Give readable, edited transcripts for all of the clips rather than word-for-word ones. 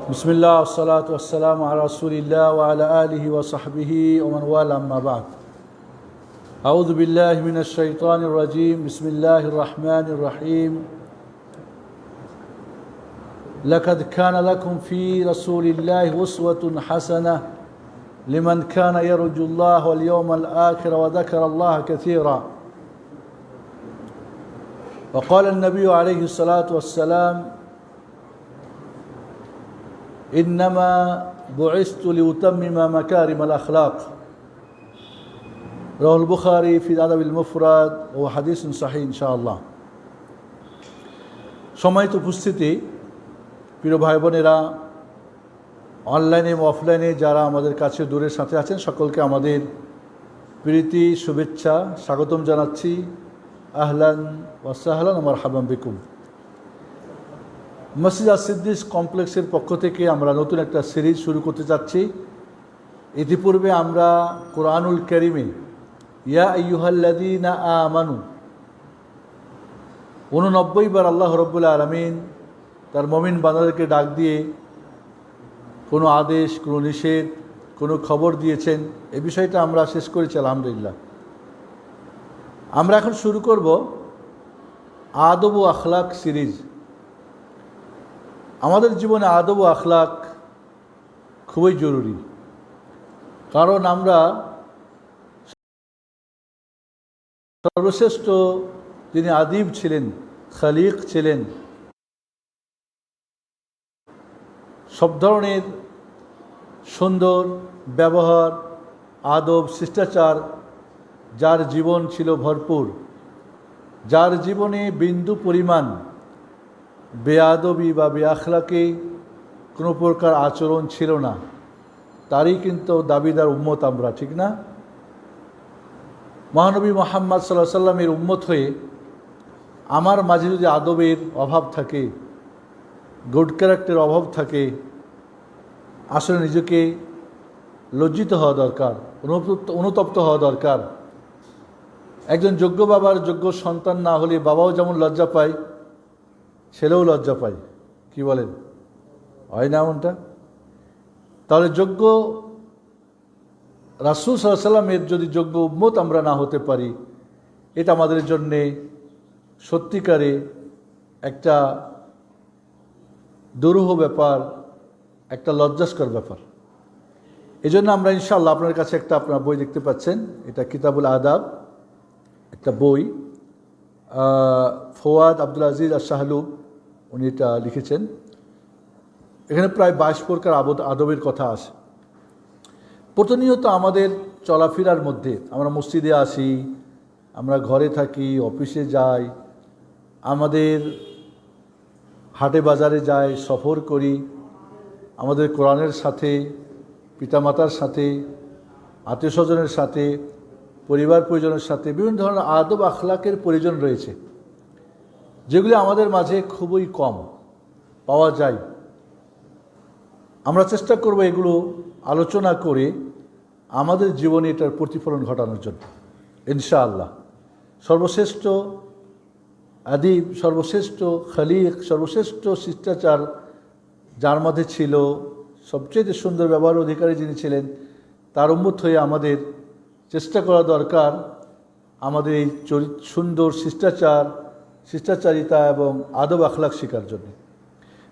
बिस्मिल्लाह वस्सलातु वस्सलामु अला रसूलिल्लाह व अला आलिहि व सहबिहि व मन वाला अम्मा बाद। अऊज़ु बिल्लाहि मिनश शैतानिर रजीम। बिस्मिल्लाहिर रहमानिर रहीम। लक़द कान लकुम फ़ी रसूलिल्लाहि उस्वतुन हसनह लिमन कान यरजुल्लाह वल यौमल आखिर व ज़करल्लाह कसीरा। व क़ाल अन्नबी अलैहि सलातु वस्सलाम इन्नमा बुइस्तु लिउतम्मिमा मकारिमल अखलाक। रवाहुल बुखारी फी अदबिल मुफरद व हदीसुन सहीह इंशाअल्लाह। সম্মানিত উপস্থিতি, প্রিয় ভাই বোনেরা, অনলাইনে এবং অফলাইনে যারা আমাদের কাছে দূরের সাথে আছেন, সকলকে আমাদের প্রীতি শুভেচ্ছা স্বাগতম জানাচ্ছি। আহলান ওয়া সাহলান ওয়া মারহাবান বিকুম। মসজিদ আস-সিদ্দিক কমপ্লেক্সের পক্ষ থেকে আমরা নতুন একটা সিরিজ শুরু করতে যাচ্ছি। ইতিপূর্বে আমরা কোরআনুল কারীমে ইয়া আইয়ুহাল্লাযীনা আমানু 89 বার আল্লাহ রাব্বুল আলামিন তার মুমিন বান্দাদেরকে ডাক দিয়ে কোনো আদেশ, কোনো নিষেধ, কোনো খবর দিয়েছেন। এই বিষয়টা আমরা শেষ করেছি আলহামদুলিল্লাহ। আমরা এখন শুরু করব আদব ও আখলাক সিরিজ। আমাদের জীবনে আদব ও আখলাক খুবই জরুরি, কারণ আমরা সর্বশ্রেষ্ঠ যিনি আদিব ছিলেন, খালিক ছিলেন, সব ধরনের সুন্দর ব্যবহার, আদব, শিষ্টাচার যার জীবন ছিল ভরপুর, যার জীবনে বিন্দু পরিমাণ বেয়াদবি বা বেআখলাকি কোনো প্রকার আচরণ ছিল না, তারই কিন্তু দাবিদার উম্মত আমরা, ঠিক না? মহানবী মুহাম্মদ সাল্লাল্লাহু আলাইহি সাল্লামের উম্মত হয়ে আমার মাঝে যদি আদবের অভাব থাকে, গুড ক্যারেক্টারের অভাব থাকে, আসলে নিজেকে লজ্জিত হওয়া দরকার, অনুতপ্ত হওয়া দরকার। একজন যোগ্য বাবার যোগ্য সন্তান না হলে বাবাও যেমন লজ্জা পায়, ছেলেও লজ্জা পায়। কি বলেন, হয় না এমনটা? তাহলে যোগ্য রাসূল সাল্লাল্লাহু আলাইহি সাল্লামের যদি যোগ্য উম্মত আমরা না হতে পারি, এটা আমাদের জন্যে সত্যিকারে একটা দুরূহ ব্যাপার, একটা লজ্জাস্কর ব্যাপার। এই জন্য আমরা ইনশাআল্লাহ আপনার কাছে একটা আপনার বই দেখতে পাচ্ছেন, এটা কিতাবুল আদাব, একটা বই। ফওয়াদ আব্দুল আজিজ আশ-শাহলুব উনি এটা লিখেছেন। এখানে প্রায় 22 প্রকার আদবের কথা আছে। প্রতিনিয়ত আমাদের চলাফেরার মধ্যে আমরা মসজিদে আসি, আমরা ঘরে থাকি, অফিসে যাই, আমাদের হাটে বাজারে যাই, সফর করি, আমাদের কোরআনের সাথে, পিতামাতার সাথে, আত্মীয় স্বজনের সাথে, পরিবার পরিজনের সাথে বিভিন্ন ধরনের আদব আখলাকের প্রয়োজন রয়েছে, যেগুলি আমাদের মাঝে খুবই কম পাওয়া যায়। আমরা চেষ্টা করব এগুলো আলোচনা করে আমাদের জীবনে এটার প্রতিফলন ঘটানোর জন্য ইনশাআল্লাহ। সর্বশ্রেষ্ঠ আদিব, সর্বশ্রেষ্ঠ খালিক, সর্বশ্রেষ্ঠ শিষ্টাচার যার মধ্যে ছিল, সবচেয়ে সুন্দর ব্যবহার অধিকারী যিনি ছিলেন, তার উম্মত হয়ে আমাদের চেষ্টা করা দরকার আমাদের এই সুন্দর শিষ্টাচারিতা এবং আদব আখলাক শেখার জন্য।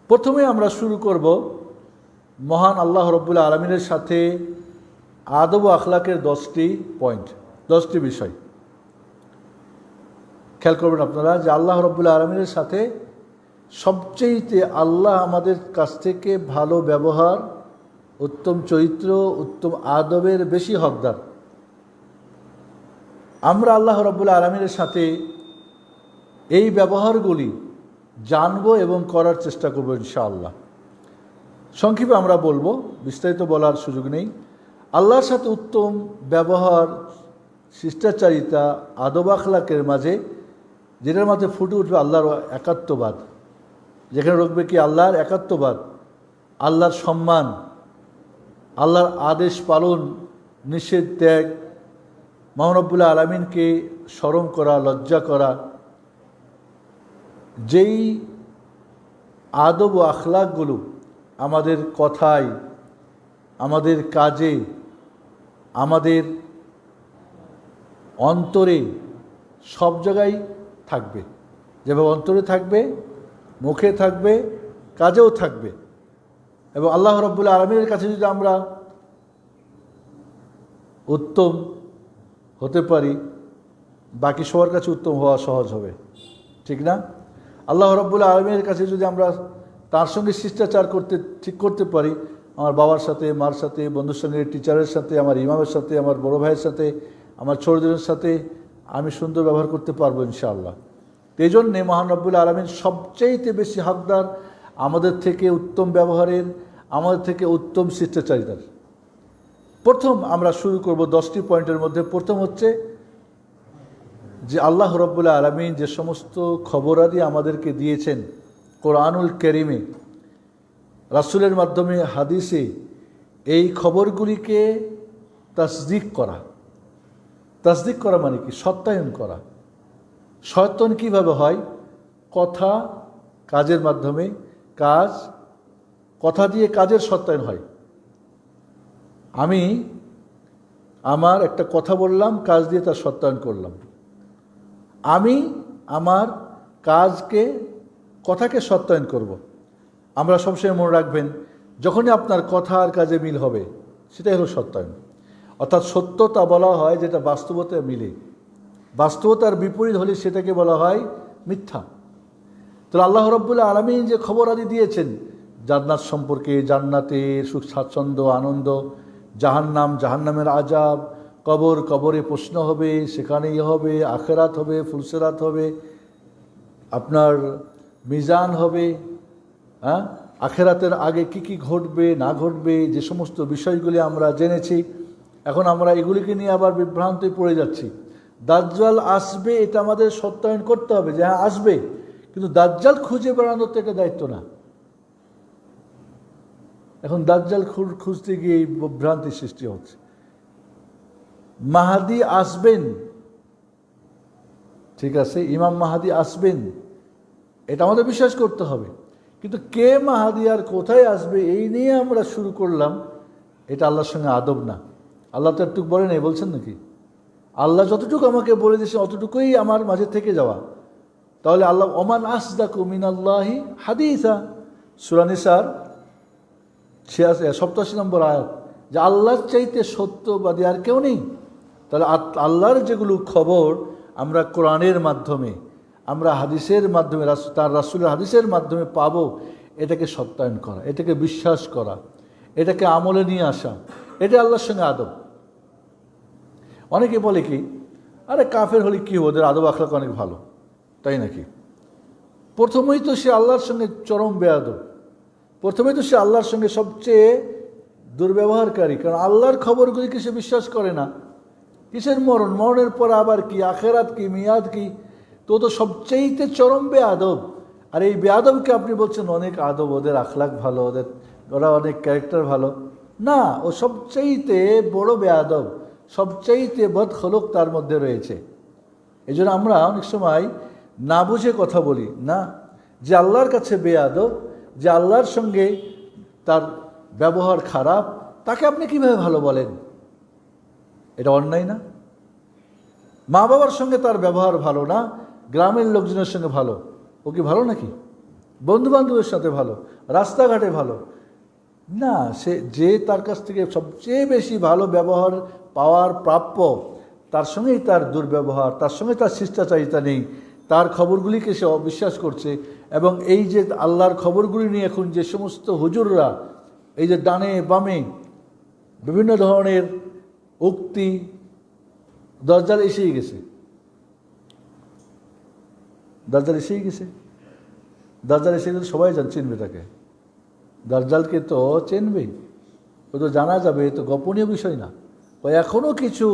প্রথমে আমরা শুরু করব মহান আল্লাহ রাব্বুল আলামিনের সাথে আদব ও আখলাকের 10টি পয়েন্ট, 10টি বিষয়। খেয়াল করবেন আপনারা যে আল্লাহ রাব্বুল আলামিনের সাথে সবচেয়ে আল্লাহ আমাদের কাছ থেকে ভালো ব্যবহার, উত্তম চরিত্র, উত্তম আদবের বেশি হকদার। আমরা আল্লাহ রাব্বুল আলামিনের সাথে এই ব্যবহারগুলি জানব এবং করার চেষ্টা করব ইনশাআল্লাহ। সংক্ষেপে আমরা বলবো, বিস্তারিত বলার সুযোগ নেই। আল্লাহর সাথে উত্তম ব্যবহার, শিষ্টাচারিতা, আদব আখলাকের মাঝে যেটার মাঝে ফুটে উঠবে আল্লাহর একাত্মবাদ, যেখানে রকবে কি আল্লাহর একাত্মবাদ, আল্লাহর সম্মান, আল্লাহর আদেশ পালন, নিষেধ ত্যাগ, মহান রব্বুল আলামিনকে স্মরণ করা, লজ্জা করা, যেই আদব ও আখলাকগুলো আমাদের কথায়, আমাদের কাজে, আমাদের অন্তরে, সব জায়গায় থাকবে। যেভাবে অন্তরে থাকবে, মুখে থাকবে, কাজেও থাকবে। এবং আল্লাহ রাব্বুল আলামিনের কাছে যদি আমরা উত্তম হতে পারি, বাকি সবার কাছে উত্তম হওয়া সহজ হবে, ঠিক না? আল্লাহ রাব্বুল আলামিনের কাছে যদি আমরা তার সঙ্গে শিষ্টাচার ঠিক করতে পারি, আমার বাবার সাথে, মার সাথে, বন্ধুর সঙ্গে, টিচারের সাথে, আমার ইমামের সাথে, আমার বড় ভাইয়ের সাথে, আমার ছোটদের সাথে আমি সুন্দর ব্যবহার করতে পারবো ইনশাআল্লাহ। এই জন্যে মহান রব্বুল আলামিন সবচেয়ে বেশি হকদার আমাদের থেকে উত্তম ব্যবহারের, আমাদের থেকে উত্তম শিষ্টাচারিতার। প্রথম আমরা শুরু করব 10টি পয়েন্টের মধ্যে। প্রথম হচ্ছে যে আল্লাহ রাব্বুল আলামিন যে সমস্ত খবরাদি আমাদেরকে দিয়েছেন কোরআনুল কারীমে, রাসূলের মাধ্যমে, হাদিসে, এই খবরগুলিকে তাসদিক করা। তাসদিক করা মানে কি? সত্যায়ন করা। সত্যায়ন কীভাবে হয়? কথা, কাজের মাধ্যমে। কথা দিয়ে কাজের সত্যায়ন হয়। আমি আমার একটা কথা বললাম, কাজ দিয়ে তার সত্যায়ন করলাম। আমি আমার কথাকে সত্যায়ন করব। আমরা সবসময় মনে রাখবেন, যখনই আপনার কথা আর কাজে মিল হবে, সেটাই হলো সত্যায়ন। অর্থাৎ সত্যতা বলা হয় যেটা বাস্তবতায় মিলে, বাস্তবতার বিপরীত হলে সেটাকে বলা হয় মিথ্যা। তো আল্লাহ রাব্বুল আলামিন যে খবর আদি দিয়েছেন জান্নাত সম্পর্কে, জান্নাতের সুখ স্বাচ্ছন্দ্য, আনন্দ, জাহান্নাম, জাহান্নামের আযাব, কবরে প্রশ্ন হবে, সেখানেই হবে, আখিরাত হবে, ফুলসিরাত হবে, আপনার মিজান হবে, আখিরাতের আগে কি ঘটবে না ঘটবে, যে সমস্ত বিষয়গুলি আমরা জেনেছি, এখন আমরা এগুলিকে নিয়ে আবার বিভ্রান্তি পড়ে যাচ্ছি। দাজ্জাল আসবে, এটা আমাদের সত্যায়ন করতে হবে যে হ্যাঁ আসবে, কিন্তু দাজ্জাল খুঁজে বেড়ানোর তো এটা দায়িত্ব না। এখন দাজ্জাল খুঁজতে গিয়ে এই বিভ্রান্তির সৃষ্টি হচ্ছে। মাহাদি আসবেন, ঠিক আছে, ইমাম মাহাদি আসবেন, এটা আমাদের বিশ্বাস করতে হবে, কিন্তু কে মাহাদি আর কোথায় আসবে এই নিয়ে আমরা শুরু করলাম, এটা আল্লাহর সঙ্গে আদব না। আল্লাহ তো একটু বলে নেই, বলছেন নাকি? আল্লাহ যতটুকু আমাকে বলে দিয়েছেন অতটুকুই আমার মাঝে থেকে যাওয়া। তাহলে আল্লাহ ওমান আসদাকু মিনাল্লাহি হাদিসা, সূরা নিসার 87 নম্বর আয়াত, যে আল্লাহর চাইতে সত্যবাদী আর কেউ নেই। তাহলে আল্লাহর যেগুলো খবর আমরা কোরআনের মাধ্যমে, আমরা হাদিসের মাধ্যমে, তার রাসূলের হাদিসের মাধ্যমে পাবো, এটাকে সত্যায়ন করা, এটাকে বিশ্বাস করা, এটাকে আমলে নিয়ে আসা, এটা আল্লাহর সঙ্গে আদব। অনেকে বলে কি, আরে কাফের হলে কি, ওদের আদব আখলাক অনেক ভালো, তাই নাকি? প্রথমেই তো সে আল্লাহর সঙ্গে চরম বেয়াদব, প্রথমেই তো সে আল্লাহর সঙ্গে সবচেয়ে দুর্ব্যবহারকারী, কারণ আল্লাহর খবরগুলিকে সে বিশ্বাস করে না। কিসের মরণ? মরণের পর আবার কি, আখেরাত কি, মিয়াদ কি? তো সবচেয়েতে চরম বেয়াদব। আর এই বেয়াদবকে আপনি বলছেন অনেক আদব, ওদের আখলাক ভালো, ওরা অনেক ক্যারেক্টার ভালো। না, ও সবচেয়েতে বড় বেয়াদব, সবচেয়েতে বদখলক তার মধ্যে রয়েছে। এই জন্য আমরা অনেক সময় না বুঝে কথা বলি না, যে আল্লাহর কাছে বেয়াদব, যে আল্লাহর সঙ্গে তার ব্যবহার খারাপ, তাকে আপনি কিভাবে ভালো বলেন? এটা অন্যায় না? মা বাবার সঙ্গে তার ব্যবহার ভালো না, গ্রামের লোকজনের সঙ্গে ভালো, ও কি ভালো নাকি? বন্ধু বান্ধবের সাথে ভালো, রাস্তাঘাটে ভালো না, যে তার কাছ থেকে সবচেয়ে বেশি ভালো ব্যবহার পাওয়ার প্রাপ্য, তার সঙ্গেই তার দুর্ব্যবহার, তার সঙ্গে তার শিষ্টাচারিতা নেই, তার খবরগুলিকে সে অবিশ্বাস করছে। এবং এই যে আল্লাহর খবরগুলি নিয়ে এখন যে সমস্ত হুজুররা এই যে ডানে বামে বিভিন্ন ধরনের উক্তি, দাজ্জাল এসেই গেছে, দাজ্জাল এসেই গেছে, দাজ্জাল এসে গেলে সবাই চিনবে তাকে, দাজ্জালকে তো চিনবেই, ও তো জানা যাবে, এ তো গোপনীয় বিষয় না। এখনও কিছু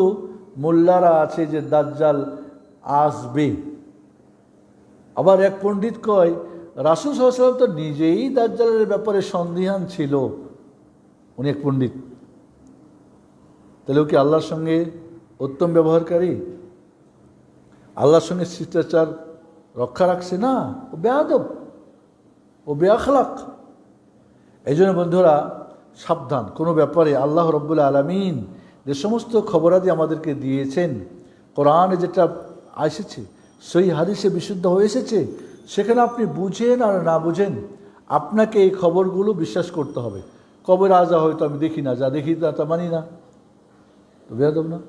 মোল্লারা আছে যে দাজ্জাল আসবে। আবার এক পণ্ডিত কয় রাসূল সাল্লাল্লাহু আলাইহি ওয়াসাল্লাম তো নিজেই দাজ্জালের ব্যাপারে সন্দিহান ছিল, উনি এক পণ্ডিত। তাহলে ও কি আল্লাহর সঙ্গে উত্তম ব্যবহারকারী, আল্লাহর সঙ্গে শিষ্টাচার রক্ষা রাখছে না? ও বেয়াদব, ও বেআখলাক। এই জন্য বন্ধুরা সাবধান, কোনো ব্যাপারে আল্লাহ রব্বুল আলামিন যে সমস্ত খবরাদি আমাদেরকে দিয়েছেন, কোরআনে যেটা এসেছে, সহি হাদিসে বিশুদ্ধ হয়ে এসেছে, সেখানে আপনি বুঝেন আর না বুঝেন, আপনাকে এই খবরগুলো বিশ্বাস করতে হবে। কবর আজা হয়তো আমি দেখি না, যা দেখি তা মানি না, তো বেয়াদব না?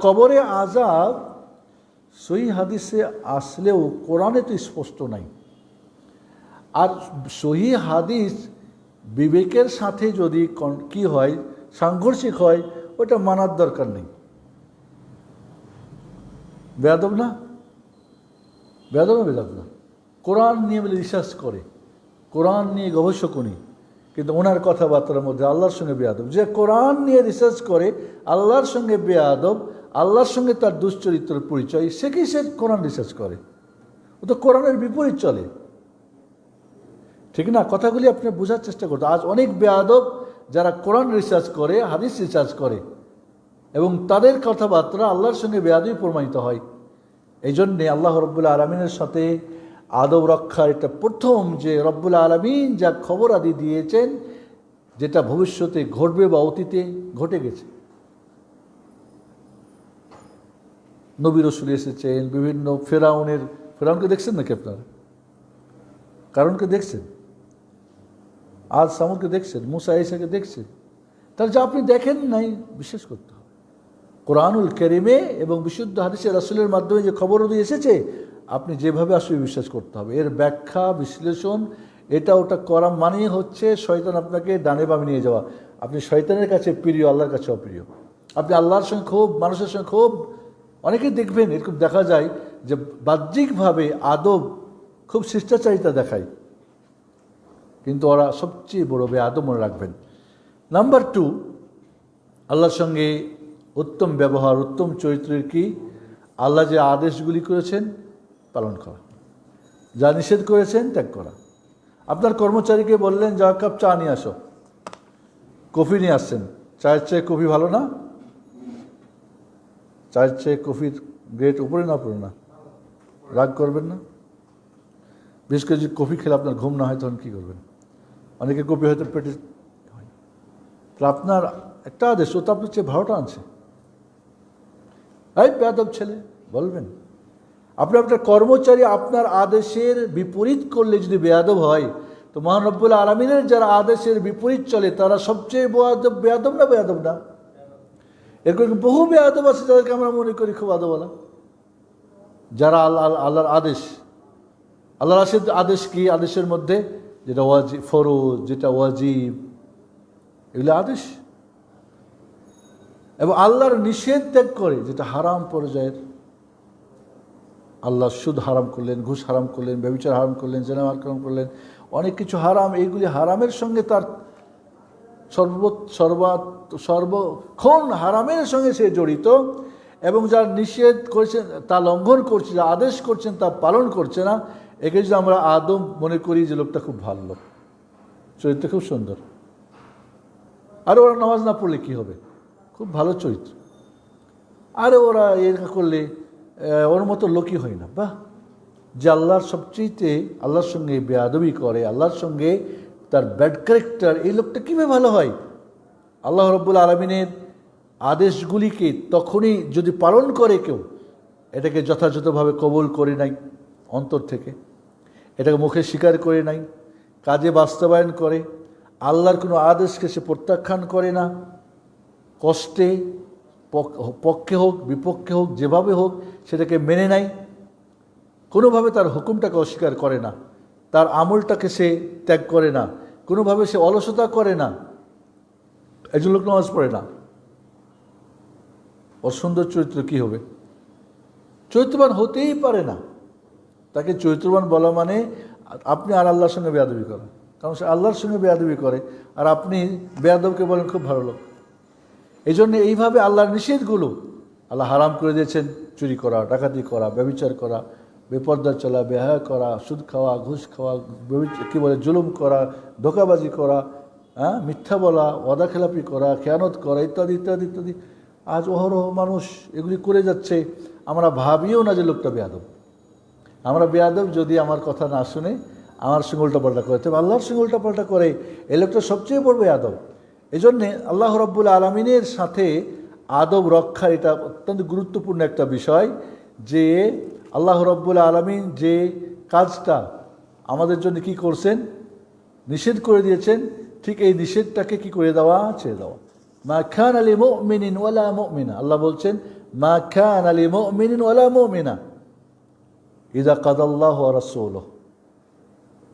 কবরে আযাব সহি হাদিসে আসলেও কোরআনে তো স্পষ্ট নাই। আর সহি হাদিস বিবেকের সাথে যদি কি হয়, সাংঘর্ষিক হয়, ওটা মানার দরকার নেই। বেয়াদব না? বেয়াদব না? বেয়াদব না? কোরআন নিয়ে বলে রিসার্চ করে, কোরআন নিয়ে গবেষকনি, কিন্তু ওনার কথাবার্তার মধ্যে আল্লাহর সঙ্গে বেয়াদব। যে কোরআন নিয়ে রিসার্চ করে আল্লাহর সঙ্গে বেয়াদব, আল্লাহর সঙ্গে তার দুশ্চরিত্রের পরিচয়, সে কি সে কোরআন রিসার্চ করে? ও তো কোরআনের বিপরীত চলে, ঠিক না? কথাগুলি আপনি বোঝার চেষ্টা করতে। আজ অনেক বেয়াদব যারা কোরআন রিসার্চ করে, হাদিস রিসার্চ করে, এবং তাদের কথাবার্তা আল্লাহর সঙ্গে বেয়াদবই প্রমাণিত হয়। এই জন্যে আল্লাহ রব্বুল আলমিনের সাথে আদব রক্ষার এটা প্রথম, যে রব্বুল আলমিন যা খবর আদি দিয়েছেন, যেটা ভবিষ্যতে ঘটবে বা অতীতে ঘটে গেছে। নবী রাসূল এসেছেন, বিভিন্ন ফেরাউনকে দেখছেন নাকি আপনারা? কারণকে দেখছেন, আজ সামুদকে দেখছেন, মুসা ঈসাকে দেখছেন, তার যা আপনি দেখেন নাই বিশ্বাস করতে হবে। কোরআনুল কারীমে এবং বিশুদ্ধ হাদিসে রাসূলের মাধ্যমে যে খবরও এসেছে, আপনি যেভাবে আসলে বিশ্বাস করতে হবে। এর ব্যাখ্যা বিশ্লেষণ এটা ওটা করা মানেই হচ্ছে শয়তান আপনাকে ডানে বামে নিয়ে যাওয়া। আপনি শয়তানের কাছে প্রিয়, আল্লাহর কাছে অপ্রিয়। আপনি আল্লাহর সঙ্গে খুব, মানুষের সঙ্গে খুব, অনেকে দেখবেন এরকম দেখা যায় যে বাহ্যিকভাবে আদব খুব শিষ্টাচারিতা দেখায়, কিন্তু ওরা সবচেয়ে বড় বেয়াদব, মনে রাখবেন। নাম্বার 2, আল্লাহর সঙ্গে উত্তম ব্যবহার, উত্তম চরিত্রের কি? আল্লাহ যে আদেশগুলি করেছেন পালন করা, যা নিষেধ করেছেন ত্যাগ করা। আপনার কর্মচারীকে বললেন যা কাপ চা নিয়ে আসো, কফি নিয়ে আসছেন, চায়ের চেয়ে কফি ভালো না? চায়ের চেয়ে কফির গ্রেড উপরে না পড়ে না? রাগ করবেন না? বিশেষ করে যদি কফি খেলে আপনার ঘুম না হয় তখন কী করবেন? অনেকে কফি হয়তো পেটে হয়, তাহলে আপনার একটা আদেশ, ও তো আপনার চেয়ে ভালোটা আনছে, এই বেয়াদব ছেলে বলবেন। আপনার কর্মচারী আপনার আদেশের বিপরীত করলে যদি বেয়াদব হয়, তো মহান রব্বুল আলামিনের যারা আদেশের বিপরীত চলে তারা সবচেয়ে বেয়াদব না? বেয়াদব না? এরকম বহু বেয়াদব আছে যাদেরকে আমরা মনে করি খুব আদবওয়ালা, যারা আল্লাহর আদেশ, আল্লাহর আদেশ কি? আদেশের মধ্যে যেটা ওয়াজিব, ফরজ, যেটা ওয়াজিব, এগুলো আদেশ, এবং আল্লাহর নিষেধ ত্যাগ করে যেটা হারাম পর্যায়ের। আল্লাহ সুদ হারাম করলেন, ঘুষ হারাম করলেন, ব্যভিচার হারাম করলেন, জেনা হারাম করলেন, অনেক কিছু হারাম। এইগুলি হারামের সঙ্গে তার সর্বক্ষণ হারামের সঙ্গে সে জড়িত, এবং যার নিষেধ করেছেন তা লঙ্ঘন করছে, যা আদেশ করছেন তা পালন করছে না। একে যদি আমরা আদম মনে করি যে লোকটা খুব ভালো লোক, চরিত্র খুব সুন্দর, আর ওরা নামাজ না পড়লে কি হবে? খুব ভালো চরিত্র, আরে ওরা এর করলে ওর মতো লোকই হয় না। বাহ, যে আল্লাহর সবচেয়ে আল্লাহর সঙ্গে বেয়াদবি করে, আল্লাহর সঙ্গে তার ব্যাড ক্যারেক্টার, এই লোকটা কীভাবে ভালো হয়? আল্লাহ রব্বুল আলমিনের আদেশগুলিকে তখনই যদি পালন করে কেউ, এটাকে যথাযথভাবে কবুল করে নাই অন্তর থেকে, এটাকে মুখে স্বীকার করে নাই, কাজে বাস্তবায়ন করে, আল্লাহর কোনো আদেশকে সে প্রত্যাখ্যান করে না, কষ্টে পক্ষে হোক বিপক্ষে হোক যেভাবে হোক সেটাকে মেনে নেয়, কোনোভাবে তার হুকুমটাকে অস্বীকার করে না, তার আমলটাকে সে ত্যাগ করে না, কোনোভাবে সে অলসতা করে না, একজন লোক নামাজ পড়ে না, অসুন্দর চরিত্র কি হবে? চরিত্রবান হতেই পারে না। তাকে চরিত্রবান বলা মানে আপনি আর আল্লাহর সঙ্গে বেয়াদবি করা, কারণ সে আল্লাহর সঙ্গে বেয়াদবি করে, আর আপনি বেয়াদবকে বলেন খুব ভালো লোক। এই জন্য এইভাবে আল্লাহর নিষেধগুলো আল্লাহ হারাম করে দিয়েছেন, চুরি করা, ডাকাতি করা, ব্যভিচার করা, বেপর্দা চলা, বেহায়া করা, সুদ খাওয়া, ঘুষ খাওয়া, কী বলে জুলুম করা, ধোঁকাবাজি করা, মিথ্যা বলা, ওয়াদা খেলাপি করা, খেয়ানত করা, ইত্যাদি ইত্যাদি ইত্যাদি। আজ অহরহ মানুষ এগুলি করে যাচ্ছে, আমরা ভাবিও না যে লোকটা বেয়াদব। আমরা বেয়াদব যদি আমার কথা না শুনে আমার সঙ্গে উল্টাপাল্টা করে, তবে আল্লাহর সঙ্গে উল্টাপাল্টা করে এই লোকটা সবচেয়ে বড় বেয়াদব। এই জন্যে আল্লাহ রাব্বুল আলামিনের সাথে আদব রক্ষা এটা অত্যন্ত গুরুত্বপূর্ণ একটা বিষয়, যে আল্লাহ রাব্বুল আলামিন যে কাজটা আমাদের জন্য কি করছেন, নিষেধ করে দিয়েছেন, ঠিক এই নিষেধটাকে কি করে দেওয়া, ছেড়ে দেওয়া। মা কানা লিমুমিনিন ওয়ালা মুমিনা, আল্লাহ বলছেন মা কানা লিমুমিনিন ওয়ালা মুমিনা ইযা কাদাল্লাহু ওয়া রাসূলুহু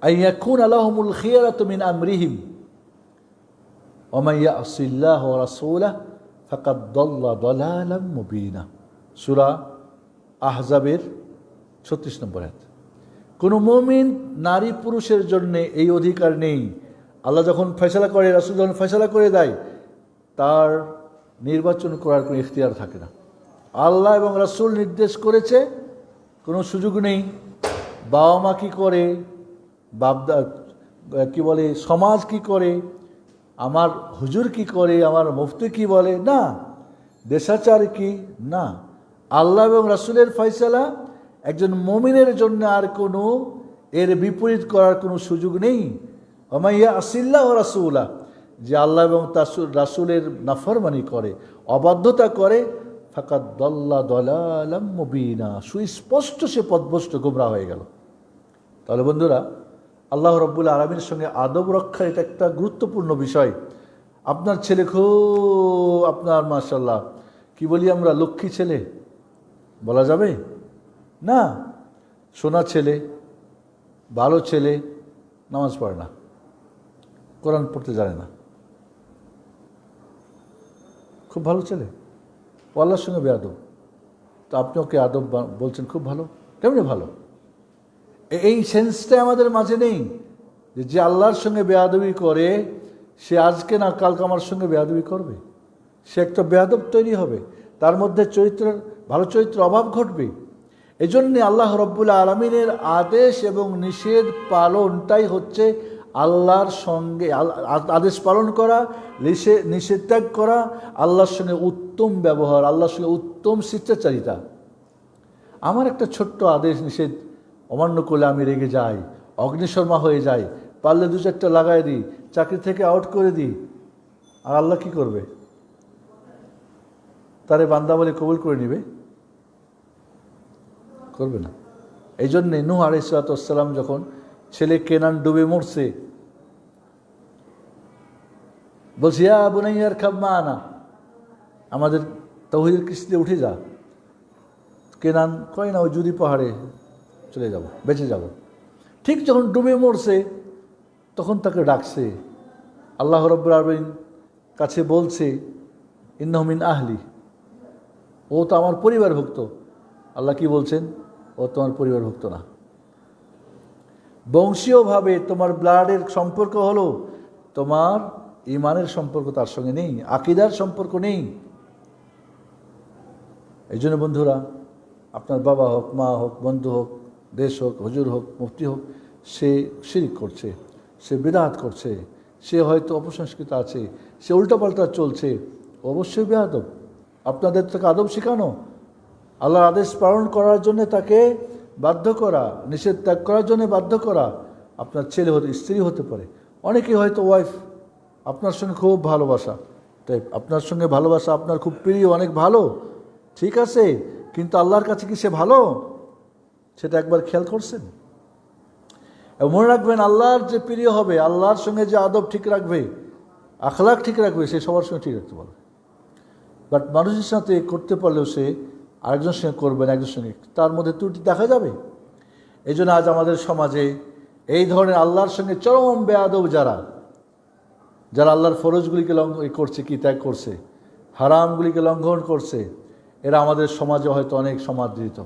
আন ইয়াকুনা লাহুমুল খিয়ারাতু মিন আমরিহিম ওয়া মান ইয়াসিল্লাহু ওয়া রাসূলাহু ফাকাদ দাল্লা দালালাম মুবিনা। সূরা আহজাবের 36 নম্বর আয়াত। কোনো মুমিন নারী পুরুষের জন্য এই অধিকার নেই, আল্লাহ যখন ফয়সালা করে, রাসূল যখন ফয়সালা করে দেয়, তার নির্বাচন করার কোনো ইখতিয়ার থাকে না। আল্লাহ এবং রাসূল নির্দেশ করেছে, কোনো সুযোগ নেই। বাবা মা কী করে, বাপদা কি বলে, সমাজ কি করে, আমার হুজুর কি করে, আমার মুফতি কি বলে, না, দেশাচার কি, না, আল্লাহ এবং রাসূলের ফয়সালা একজন মুমিনের জন্য আর কোনো এর বিপরীত করার কোনো সুযোগ নেই। ওমাইয়া আসিল্লাহ ও রাসূলা, যে আল্লাহ এবং রাসূলের নাফরমানি করে, অবাধ্যতা করে, ফাকাদ দাল্লা দালালাম মুবিনা, সুস্পষ্ট সে পথভ্রষ্ট গোমরাহ হয়ে গেল। তাহলে বন্ধুরা, আল্লাহ রাব্বুল আলামিনের সঙ্গে আদব রক্ষা এটা একটা গুরুত্বপূর্ণ বিষয়। আপনার ছেলে খুব, আপনার মাশাআল্লাহ কি বলি আমরা, লক্ষ্মী ছেলে বলা যাবে না, সোনা ছেলে, ভালো ছেলে, নামাজ পড়ে না, কোরআন পড়তে জানে না, খুব ভালো ছেলে, ও আল্লাহর সঙ্গে বেয়াদব, তো আপনি ওকে আদব বলছেন খুব ভালো, কেমনি ভালো? এই সেন্সটা আমাদের মাঝে নেই, যে আল্লাহর সঙ্গে বেয়াদবি করে সে আজকে না কালকে আমার সঙ্গে বেয়াদবি করবে, সে একটা বেয়াদব তৈরি হবে, তার মধ্যে চরিত্রের ভালো চরিত্রের অভাব ঘটবে। এই জন্যে আল্লাহ রাব্বুল আলামিনের আদেশ এবং নিষেধ পালনটাই হচ্ছে আল্লাহর সঙ্গে, আদেশ পালন করা, নিষেধ ত্যাগ করা, আল্লাহর সঙ্গে উত্তম ব্যবহার, আল্লাহর সঙ্গে উত্তম শিষ্টাচারিতা। আমার একটা ছোট্ট আদেশ নিষেধ অমান্য করলে আমি রেগে যাই, অগ্নিশর্মা হয়ে যাই, পারলে 2-4টা লাগাই দিই, চাকরি থেকে আউট করে দিই, আর আল্লাহ কি করবে? তারে বান্দা বলে কবুল করে নিবে? করবে না। এই জন্যে নূহ আলাইহিস সালাম যখন ছেলে কেনান ডুবে মরছে, বলছি ইয়া বুনাইয়া আরকাব মা'ানা, আমাদের তাওহীদের কিস্তিতে উঠে যা। কেনান কয় না, ওই জুদি পাহাড়ে চলে যাব, বেঁচে যাব। ঠিক যখন ডুবে মরছে তখন তাকে ডাকছে, আল্লাহ রাব্বুল আলামিন কাছে বলছে ইন্নাহু মিন আহলি, ও তো আমার পরিবারভুক্ত। আল্লাহ কি বলছেন? ও তোমার পরিবারভুক্ত না, বংশীয়ভাবে তোমার ব্লাডের সম্পর্ক হলো, তোমার ইমানের সম্পর্ক তার সঙ্গে নেই, আকীদার সম্পর্ক নেই। এই জন্য বন্ধুরা, আপনার বাবা হোক, মা হোক, বন্ধু হোক, দেশ হোক, হুজুর হোক, মুফতি হোক, সে শিরক করছে, সে বিদআত করছে, সে হয়তো অপসংস্কৃত আছে, সে উল্টাপাল্টা চলছে, অবশ্যই বেয়াদব। আপনাদের তাকে আদব শেখানো, আল্লাহর আদেশ পালন করার জন্য তাকে বাধ্য করা, নিষেধ ত্যাগ করার জন্য বাধ্য করা। আপনার ছেলে হতে, স্ত্রী হতে পারে, অনেকেই হয়তো ওয়াইফ আপনার সঙ্গে খুব ভালোবাসা, তাই আপনার সঙ্গে ভালোবাসা, আপনার খুব প্রিয়, অনেক ভালো, ঠিক আছে, কিন্তু আল্লাহর কাছে কি সে ভালো? সেটা একবার খেয়াল করছেন? এবং মনে রাখবেন, আল্লাহর যে প্রিয় হবে, আল্লাহর সঙ্গে যে আদব ঠিক রাখবে, আখলাক ঠিক রাখবে, সে সবার সঙ্গে ঠিক রাখতে পারবে। বাট মানুষের সাথে করতে পারলেও সে আরেকজনের সঙ্গে করবে না, একজনের সঙ্গে, তার মধ্যে ত্রুটি দেখা যাবে। এই জন্য আজ আমাদের সমাজে এই ধরনের আল্লাহর সঙ্গে চরম বেয়াদব যারা আল্লাহর ফরজগুলিকে করছে, কি ত্যাগ করছে, হারামগুলিকে লঙ্ঘন করছে, এরা আমাদের সমাজে হয়তো অনেক সমাদৃত,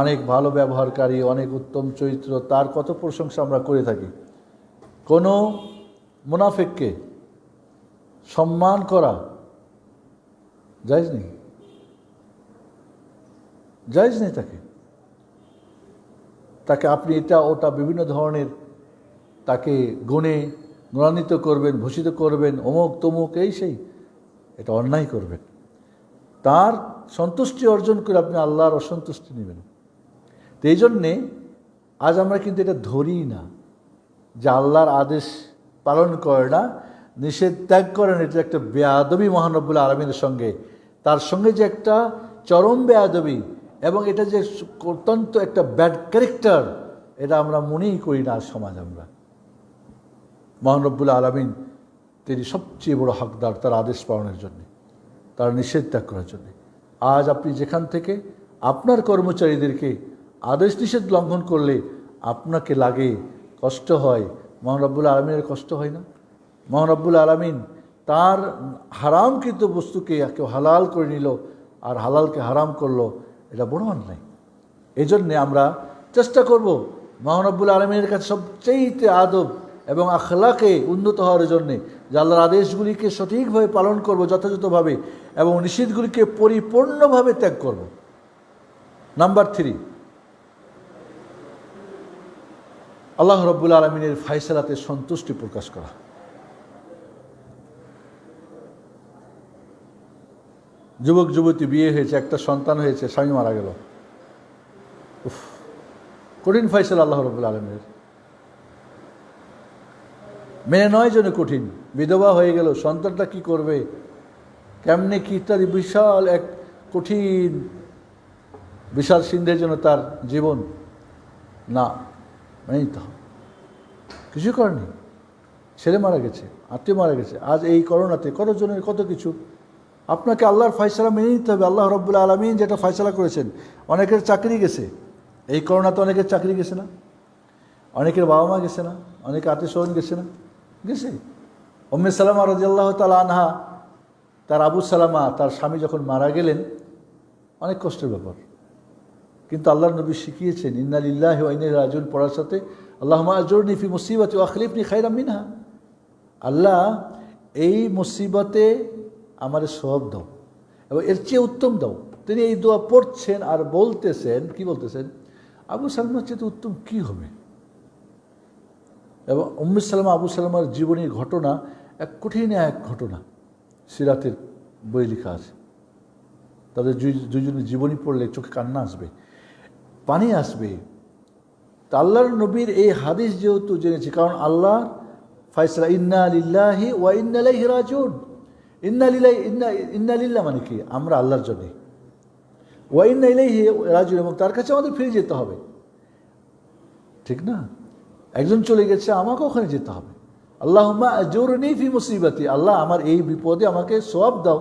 অনেক ভালো ব্যবহারকারী, অনেক উত্তম চরিত্র, তার কত প্রশংসা আমরা করে থাকি। কোনো মুনাফিককে সম্মান করা জায়েজ নেই, জায়েজ নেই। তাকে আপনি এটা ওটা বিভিন্ন ধরনের তাকে গুণান্বিত করবেন, ভূষিত করবেন, অমুক তমুক, এই সেই, এটা অন্যায় করবেন। তার সন্তুষ্টি অর্জন করে আপনি আল্লাহর অসন্তুষ্টি নেবেন। তো এই জন্যে আজ আমরা কিন্তু এটা ধরি না, যে আল্লাহর আদেশ পালন করে না, নিষেধ ত্যাগ করেন, এটা একটা বেয়াদবি মহান রব্বুল আলমিনের সঙ্গে, তার সঙ্গে যে একটা চরম বেয়াদবি এবং এটা যে অত্যন্ত একটা ব্যাড ক্যারেক্টার, এটা আমরা মনেই করি না সমাজ। আমরা মহান রব্বুল আলমিন তিনি সবচেয়ে বড় হকদার তার আদেশ পালনের জন্যে, তার নিষেধ ত্যাগ করার জন্যে। আজ আপনি যেখান থেকে আপনার কর্মচারীদেরকে আদেশ নিষেধ লঙ্ঘন করলে আপনাকে লাগে, কষ্ট হয়, মহান রব্বুল আলমিনের কষ্ট হয় না? মহান রব্বুল আলমিন তার হারামকৃত বস্তুকে কেউ হালাল করে নিল আর হালালকে হারাম করলো, এটা বড় অন্যায়। এই জন্যে আমরা চেষ্টা করব মহান রব্বুল আলমিনের কাছে সবচেয়ে আদব এবং আখলাকে উন্নত হওয়ার জন্যে, যে আল্লাহর আদেশগুলিকে সঠিকভাবে পালন করব যথাযথভাবে এবং নিষেধগুলিকে পরিপূর্ণভাবে ত্যাগ করব। নাম্বার 3, আল্লাহ রব্বুল আলমিনের ফায়সালাতে সন্তুষ্টি প্রকাশ করা। যুবক যুবতী বিয়ে হয়েছে, একটা সন্তান হয়েছে, স্বামী মারা গেল, কঠিন ফায়সালা আল্লাহ রব্বুল আলমিনের, মেনে নয় জন্য কঠিন। বিধবা হয়ে গেল, সন্তানটা কি করবে, কেমনে কি ইত্যাদি, বিশাল এক কঠিন বিশাল সিন্ধের জন্য তার জীবন না মেনে নিতে হবে। কিছু করেনি, ছেলে মারা গেছে, আত্মীয় মারা গেছে, আজ এই করোনাতে কতজনের কত কিছু। আপনাকে আল্লাহর ফায়সালা মেনে নিতে হবে। আল্লাহ রব্বুল আলমিন যেটা ফায়সালা করেছেন, অনেকের চাকরি গেছে, এই করোনাতে অনেকের চাকরি গেছে না, অনেকের বাবা মা গেছে না, অনেকে আত্মীয় স্বজন গেছে না, গেছে। উম্মে সালামা রাদিয়াল্লাহু তাআলা আনহা, তার আবু সালামা তার স্বামী যখন মারা গেলেন, অনেক কষ্টের ব্যাপার, কিন্তু আল্লাহর নবী শিখিয়েছেন ইন্না লিল্লাহি ওয়া ইন্না ইলাইহি রাজিউন পড়ার সাথে আল্লাহুম্মা আজুরনি ফি মুসিবাতি ওয়া আখলিফনি খায়রাম মিনহা, আল্লাহ এই মুসিবতে আমার সওয়াব দাও এবং এর চেয়ে উত্তম দাও। তিনি এই দোয়া পড়ছেন আর বলতেছেন, কি বলতেছেন, আবু সালামার চেয়ে উত্তম কি হবে। এবং উম্মে সালামা আবু সালামার জীবনের ঘটনা এক কঠিন এক ঘটনা, সিরাতের বই লেখা আছে। তাদের দুজনের জীবনী পড়লে চোখে কান্না আসবে, পানি আসবে। তা আল্লাহর নবীর এই হাদিস যেহেতু জেনেছি, কারণ আল্লাহর ফায়সালা ইন্না লিল্লাহি ওয়া ইন্না ইলাইহি রাজিউন, ইন্না লিল্লাহ মানে কি, আমরা আল্লাহর জন্যে, ওয়া ইন্না ইলাইহি রাজিউন, এবং তার কাছে আমাদের ফিরে যেতে হবে, ঠিক না? একজন চলে গেছে, আমাকে ওখানে যেতে হবে। আল্লাহুম্মা আজুরনি ফি মুসিবাতি, আল্লাহ আমার এই বিপদে আমাকে সওয়াব দাও,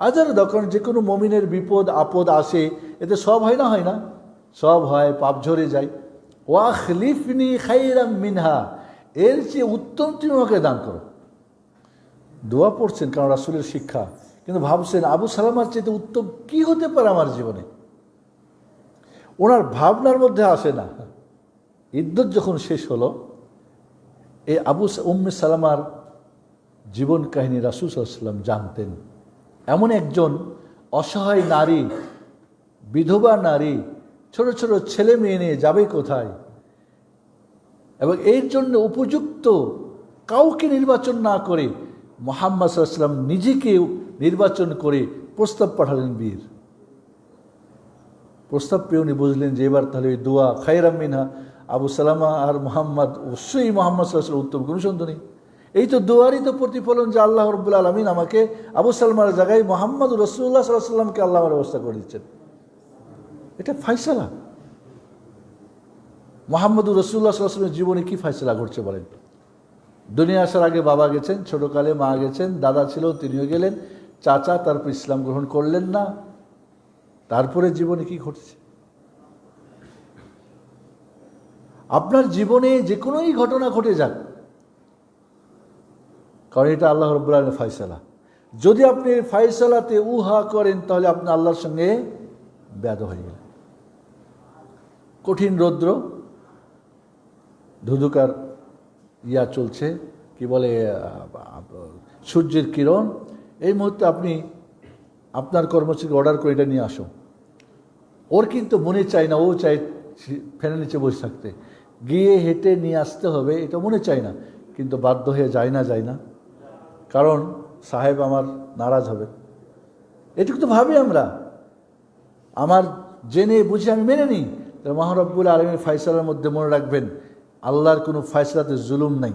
আজার দাও। কারণ যে কোনো মুমিনের বিপদ আপদ আসে, এতে সওয়াব হয় না, হয় না? সওয়াব হয়, পাপ ঝরে যায়। ওয়া আখলিফনি খায়রাম মিনহা, এর চেয়ে উত্তম তুমি আমাকে দান করো। দোয়া পড়ছেন কারণ রাসূলের শিক্ষা, কিন্তু ভাবছেন আবু সালামার চেয়ে উত্তম কি হতে পারে আমার জীবনে, ওনার ভাবনার মধ্যে আসে না। ইদ্যত যখন শেষ হলো, এই উম্মে সালামার জীবন কাহিনী রাসূল সাল্লাল্লাহু আলাইহি ওয়াসাল্লাম জানতেন। এমন একজন অসহায় নারী, বিধবা নারী, ছোট ছোট ছেলে মেয়ে নিয়ে যাবে কোথায়, এবং এর জন্য উপযুক্ত কাউকে নির্বাচন না করে মুহাম্মদ সাল্লাল্লাহু আলাইহি ওয়াসাল্লাম নিজেকে নির্বাচন করে প্রস্তাব পাঠালেন বিয়ের। প্রস্তাব পেয়ে উনি বুঝলেন যে এবার তাহলে ওই দোয়া খায়রাম মিনহা, আবু সালামা আর মোহাম্মদ, অবশ্যই মোহাম্মদ সাল্লাল্লাহু আলাইহি ওয়াসাল্লাম উত্তম, কোনো সন্দেহ নেই। এই তো দোয়ারই তো প্রতিফলন যে আল্লাহ রাব্বুল আলামিন আমাকে আবু সালামার জায়গায় মোহাম্মদ রাসূলুল্লাহ সাল্লাল্লাহু আলাইহি ওয়াসাল্লামকে আল্লাহ আমার ব্যবস্থা করে দিচ্ছেন। এটা ফায়সালা। মোহাম্মদ রাসূলুল্লাহ সাল্লাল্লাহু আলাইহি ওয়াসাল্লামের জীবনে কি ফায়সালা ঘটছে বলেন? দুনিয়া আসার আগে বাবা গেছেন, ছোটকালে মা গেছেন, দাদা ছিল তিনিও গেলেন, চাচা, তারপর ইসলাম গ্রহণ করলেন না, তারপরে জীবনে কি ঘটছে? আপনার জীবনে যে কোনোই ঘটনা ঘটে যাক, কারণ এটা আল্লাহ রাব্বুল আলামিনের ফায়সালা। যদি আপনি ফায়সালাতে উহা করেন, তাহলে আপনি আল্লাহর সঙ্গে বেয়াদব হয়ে গেলেন। কঠিন রৌদ্র, ধুধুকার চলছে, কি বলে, সূর্যের কিরণ, এই মুহূর্তে আপনি আপনার কর্মচারীকে অর্ডার করে এটা নিয়ে আসো, ওর কিন্তু মনে চায় না, ও চায় ফ্যানের নিচে বসে থাকতে, গিয়ে হেঁটে নিয়ে আসতে হবে, এটা মনে চায় না, কিন্তু বাধ্য হয়ে যায় না, কারণ সাহেব আমার নারাজ হবে। এটুকু তো ভাবি আমরা, আমার জেনে বুঝে আমি মেনে নিই। মহান রব্বুল আলামিনের ফায়সালার মধ্যে মনে রাখবেন, আল্লাহর কোনো ফয়সালাতে জুলুম নাই,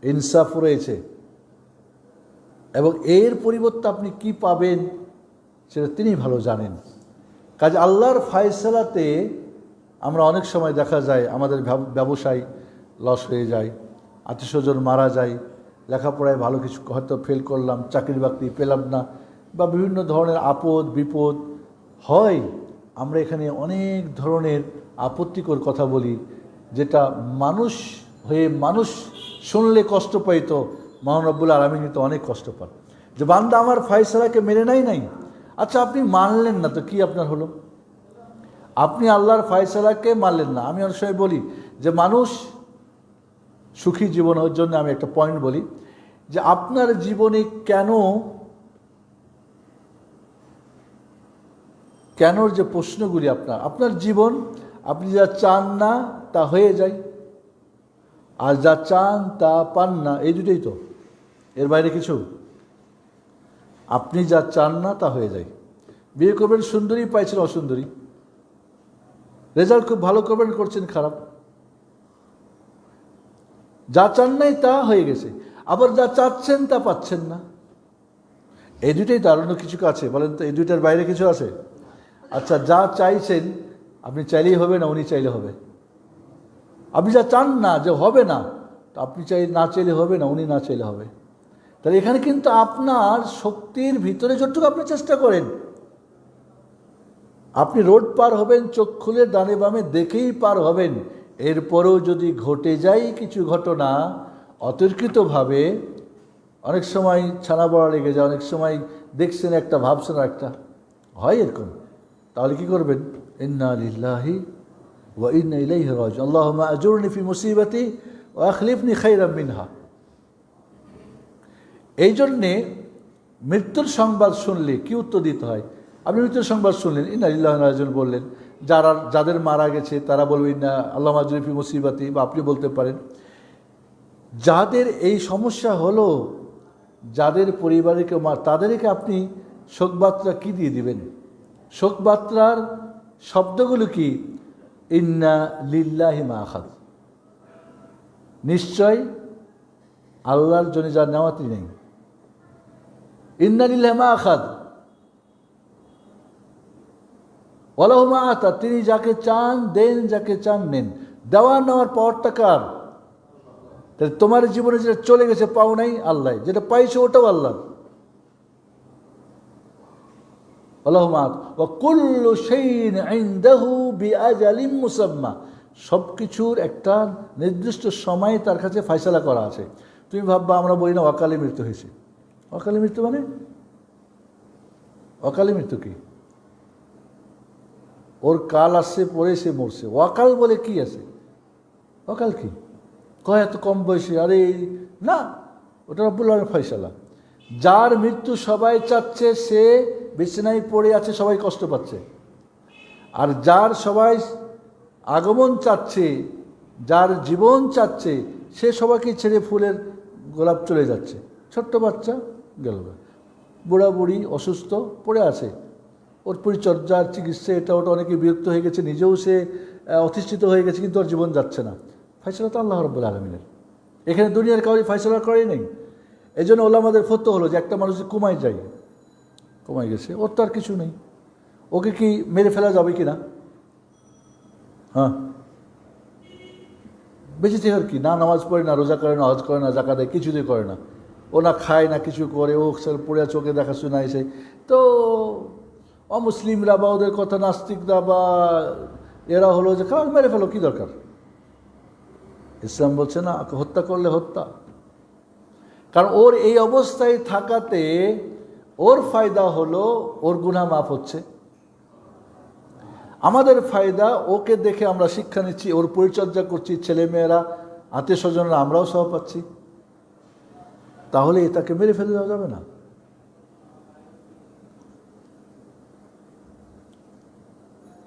ইনসাফ রয়েছে, এবং এর পরিবর্তে আপনি কি পাবেন সেটা তিনি ভালো জানেন। কাজে আল্লাহর ফয়সালাতে আমরা অনেক সময় দেখা যায় আমাদের ব্যবসায় লস হয়ে যায়, আত্মীয়স্বজন মারা যায়, লেখাপড়ায় ভালো কিছু হয়তো ফেল করলাম, চাকরি বাকরি পেলাম না, বা বিভিন্ন ধরনের আপদ বিপদ হয়। আমরা এখানে অনেক ধরনের আপত্তিকর কথা বলি, যেটা মানুষ হয়ে মানুষ শুনলে কষ্ট পাইতো, মহান রব্বুল আলামিন তো অনেক কষ্ট পান যে বান্দা আমার ফয়সালাকে মেনে নাই। আচ্ছা, আপনি মানলেন না তো কি আপনার হলো? আপনি আল্লাহর ফয়সালাকে মানলেন না। আমি অনেক সময় বলি যে মানুষ সুখী জীবনের জন্য আমি একটা পয়েন্ট বলি যে আপনার জীবনে কেন যে প্রশ্নগুলি আপনার জীবন, আপনি যা চান না তা হয়ে যায়, আর যা চান তা পান না, এই দুটোই তো, এর বাইরে কিছু। আপনি যা চান না তা হয়ে যায়। বিয়ে করবেন, সুন্দরী পাইছেন অসুন্দরী, রেজাল্ট খুব ভালো করবেন, করছেন খারাপ। যা চান নাই তা হয়ে গেছে, আবার যা চাচ্ছেন তা পাচ্ছেন না। এই দুটোই দারুণ কিছু আছে বলেন তো? এই দুইটার বাইরে কিছু আছে? আচ্ছা, যা চাইছেন আপনি চাইলেই হবে না, উনি চাইলে হবে। আপনি যা চান না যে হবে না, তো আপনি না চাইলে হবে না, উনি না চাইলে হবে। তাহলে এখানে কিন্তু আপনার শক্তির ভিতরে যতটুকু আপনি চেষ্টা করেন, আপনি রোড পার হবেন, চোখ খুলে ডানে বামে দেখেই পার হবেন। এরপরেও যদি ঘটে যায় কিছু ঘটনা অতর্কিতভাবে, অনেক সময় ছানা বড়া লেগে যায়, অনেক সময় দেখছেন একটা ভাবছেন একটা হয় এরকম, তাহলে কি করবেন? ইন্না লিল্লাহি ওয়া ইন্না ইলাইহি রাজিউন, আল্লাহুম্মা আজুরনি ফি মুসিবাতি ওয়া আখলিফনি খাইরাম মিনহা। এই জন্যে মৃত্যুর সংবাদ শুনলে কি উত্তর দিতে হয়? আপনি মৃত্যুর সংবাদ শুনলেন, ইন্না লিল্লাহি ওয়া ইন্না ইলাইহি রাজিউন বললেন। যাদের মারা গেছে তারা বলবেন ইন্না আল্লাহুম্মা আজুরনি ফি মুসিবাতি, বা আপনি বলতে পারেন। যাদের এই সমস্যা হলো, যাদের পরিবারে কেউ তাদেরকে আপনি শোকবার্তা কি দিয়ে দিবেন? শোকবার্তার শব্দগুলো কি? ইন্না লিল্লাহি মা আখায, নিশ্চয় আল্লাহর জন্য যা নেওয়াতি নেই। ইন্না লিল্লাহি মা আখায ওয়া লাহু মা আতা, তিনি যাকে চান দেন, যাকে চান নেন। দেওয়া নেওয়ার পাওয়ারটা কার? তাহলে তোমার জীবনে যেটা চলে গেছে পাও নাই আল্লাহ, যেটা পাইছো ওটাও আল্লাহ। কুল্লু শাইইন ইনদাহু বিআজালিন মুসাম্মা, সব কিছুর একটা নির্দিষ্ট সময় তার কাছে ফয়সালা করা আছে। তুমি ভাববা আমরা বলি না অকালে মৃত্যু হয়েছে। অকালে মৃত্যু মানে অকালে মৃত্যু কি? ওর কাল আসছে, পরে সে মরছে। অকাল বলে কি আছে? অকাল কি কয়? এত কম বয়সে, আরে না, ওটা রব্বুল আলামিনের ফয়সালা। যার মৃত্যু সবাই চাচ্ছে, সে বিছানায় পড়ে আছে, সবাই কষ্ট পাচ্ছে। আর যার সবাই আগমন চাচ্ছে, যার জীবন চাচ্ছে, সে সবাইকে ছেড়ে ফুলের গোলাপ চলে যাচ্ছে। ছোট্ট বাচ্চা গেল, বুড়া বুড়ি অসুস্থ পড়ে আছে, ওর পরিচর্যার চিকিৎসা এটা ওটা অনেকে বিরক্ত হয়ে গেছে, নিজেও সে অতিষ্ঠিত হয়ে গেছে, কিন্তু ওর জীবন যাচ্ছে না। ফয়সালা তো আল্লাহ রাব্বুল আলামিনের, এখানে দুনিয়ার কাউরি ফয়সালা করেই নেই। এই জন্য ওলামাদের ফতোয়া হলো যে একটা মানুষ কমায় যায়, কমাই গেছে, ওর তো আর কিছু নেই, ওকে কি মেরে ফেলা যাবে কি না? হ্যাঁ, বেঁচে থেকে আর কি? না নামাজ পড়ে, না রোজা করে, না হজ করে, না জাকাত দেয়, কিছুতেই করে না। ও না খায় না কিছু করে, ও পড়ে চোখে দেখাশোনা এসে তো অমুসলিমরা বা ওদের কথা নাস্তিকরা বা এরা হলো যে খারাপ মেরে ফেলো, কি দরকার? ইসলাম বলছে না হত্যা করলে হত্যা, কারণ ওর এই অবস্থায় থাকাতে ওর ফায়দা হলো ওর গুনাহ মাফ হচ্ছে। আমাদের ফায়দা, ওকে দেখে আমরা শিক্ষা নিচ্ছি, ওর পরিচর্যা করছি, ছেলেমেয়েরা আত্মীয় স্বজনরা আমরাও সহ পাচ্ছি। তাহলে তাকে মেরে ফেলে দেওয়া যাবে না।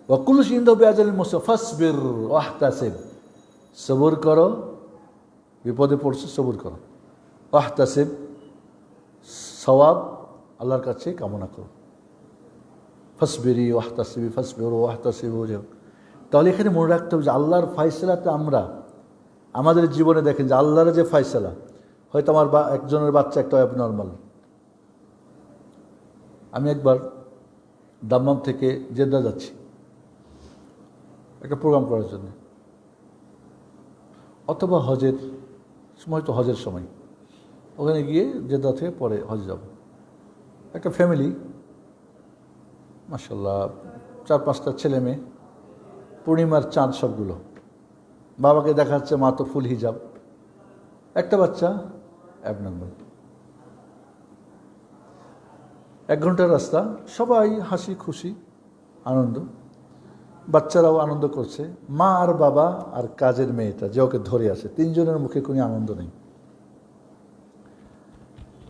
ওয়াকুল্লু শাইইন ইনদাহু বিআজালিন মুসাম্মা ফাসবির ওয়াহতাসিব, সবর করো, বিপদে পড়ছো সবর করো। ওয়াহতাসিব, সওয়াব আল্লাহর কাছে কামনা করো। ফাসবিরি ওয়াহতাসিবি, ফাসবিরু ওয়াহতাসিবু। তাহলে এখানে মনে রাখতে হবে যে আল্লাহর ফয়সালাতে আমরা আমাদের জীবনে দেখেন যে আল্লাহর যে ফয়সালা, হয়তো আমার একজনের বাচ্চা একটা অ্যাবনর্মাল। আমি একবার দাম্মাম থেকে জেদ্দা যাচ্ছি একটা প্রোগ্রাম করার জন্য, অথবা হজের সময়, তো হজের সময় ওখানে গিয়ে জেদ্দা থেকে পরে হজ যাব। একটা ফ্যামিলি, মাশাআল্লাহ 4-5টা ছেলে মেয়ে, পূর্ণিমার চাঁদ সবগুলো। বাবাকে দেখাচ্ছে, মা তো ফুল হিজাব, একটা বাচ্চা অ্যাবনর্মাল। 1 ঘন্টার রাস্তা, সবাই হাসি খুশি আনন্দ, বাচ্চারাও আনন্দ করছে। মা আর বাবা আর কাজের মেয়েটা যে ওকে ধরে আছে, 3 জনের মুখে কোনো আনন্দ নেই।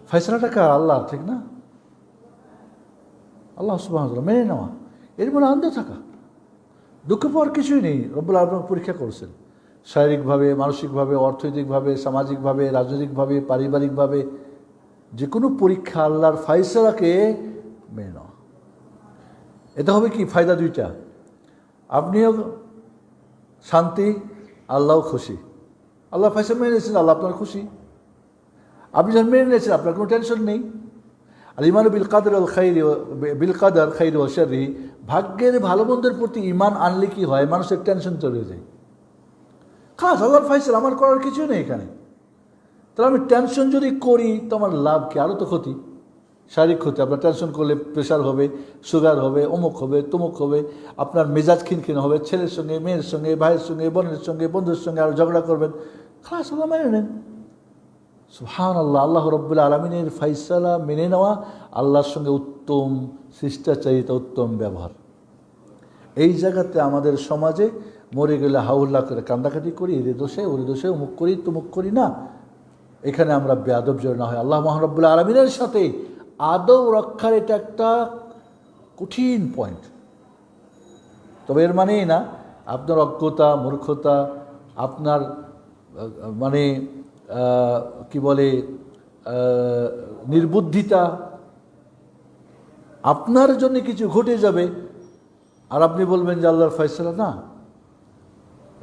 ফয়সালাটা কার? আল্লাহ, ঠিক না? আল্লাহ সুবহানাহু ওয়া তাআলা মেনে নেওয়া, এর মনে আনন্দ থাকা, দুঃখ পাওয়ার কিছুই নেই। রব্বুল আলামিন পরীক্ষা করেছেন শারীরিকভাবে, মানসিকভাবে, অর্থনৈতিকভাবে, সামাজিকভাবে, রাজনৈতিকভাবে, পারিবারিকভাবে। যে কোনো পরীক্ষা আল্লাহর ফয়সালাকে মেনে নেওয়া। এটা হবে কি ফায়দা? 2টা, আপনিও শান্তি, আল্লাহও খুশি। আল্লাহ ফয়সালা মেনে নিয়েছেন, আল্লাহ আপনার খুশি। আপনি যখন মেনে নিয়েছেন, আপনার কোনো টেনশন নেই। আল ঈমানু বিল কাদর আল খাইরি বিল কাদর খাইরি ওয়া শাররি, ভাগ্যের ভালো মন্দের প্রতি ঈমান আনলে কি হয়? মানুষের টেনশন চলে যায়। খাস আল্লাহর ফয়সালা, আমার করার কিছুই নেই এখানে। তাহলে আমি টেনশন যদি করি তো আমার লাভ কি? আরও তো ক্ষতি, শারীরিক ক্ষতি। আপনার টেনশন করলে প্রেশার হবে, সুগার হবে, অমুক হবে, তমুক হবে, আপনার মেজাজ খিনখিন হবে, ছেলের সঙ্গে, মেয়ের সঙ্গে, ভাইয়ের সঙ্গে, বোনের সঙ্গে, বন্ধুর সঙ্গে আরও ঝগড়া করবেন। খাস আল্লাহ মেনে নেন। সুবহানাল্লাহ, আল্লাহ রাব্বুল আলামিনের ফয়সালা মেনে নেওয়া আল্লাহর সঙ্গে উত্তম শিষ্টাচারিতা, উত্তম ব্যবহার। এই জায়গাতে আমাদের সমাজে মরে গেলে হাউল্লা করে কান্দাকাটি করি, এর দোষে ওর দোষে, অমুক করি তমুক করি না। এখানে আমরা বেয়াদব যেন না হয়। আল্লাহ মহান রব্বুল আলামিনের সাথে আদব রক্ষার এটা একটা কঠিন পয়েন্ট। তবে এর মানেই না আপনার অজ্ঞতা, মূর্খতা, আপনার মানে কি বলে নির্বুদ্ধিতা, আপনার জন্য কিছু ঘটে যাবে আর আপনি বলবেন যে আল্লাহর ফয়সালা না।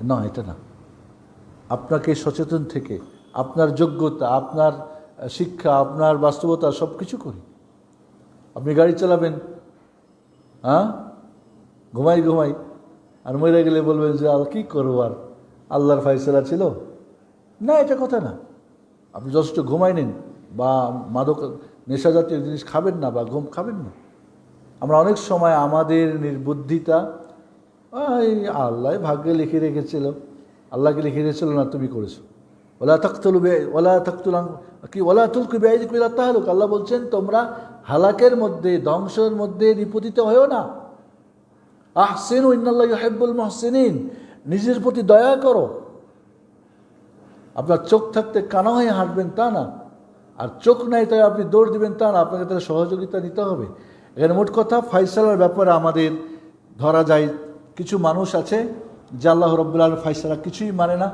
না, এটা না। আপনাকে সচেতন থেকে আপনার যোগ্যতা, আপনার শিক্ষা, আপনার বাস্তবতা সব কিছু করি। আপনি গাড়ি চালাবেন, ঘুমাই ঘুমাই, আর মরে গেলে বলবেন যে আর কী করবো, আর আল্লাহর ফয়সালা ছিল না, এটা কথা না। আপনি যথেষ্ট ঘুমাই নিন, বা মাদক নেশা জাতীয় জিনিস খাবেন না, বা ঘুম খাবেন না। আমরা অনেক সময় আমাদের নির্বুদ্ধিতা, আল্লাহ ভাগ্যে লিখে রেখেছিল, আল্লাহকে লিখে রেখেছিল না, তুমি করেছো। আল্লাহ বলছেন তোমরা হালাকের মধ্যে, ধ্বংসের মধ্যে নিপতিত হয়েও না। আহসিনু ইন্নাল্লাহা ইউহিব্বুল মুহসিনিন, নিজের প্রতি দয়া করো। আপনার চোখ থাকতে কানা হয়ে হাঁটবেন তা না, আর চোখ নাই তাই আপনি দৌড় দিবেন তা না, আপনাকে তার সহযোগিতা নিতে হবে। এখানে মোট কথা ফয়সালার ব্যাপারে আমাদের ধরা যায় কিছু মানুষ আছে যে আল্লাহ রাব্বুল আলামিনের ফয়সালা কিছুই মানে না,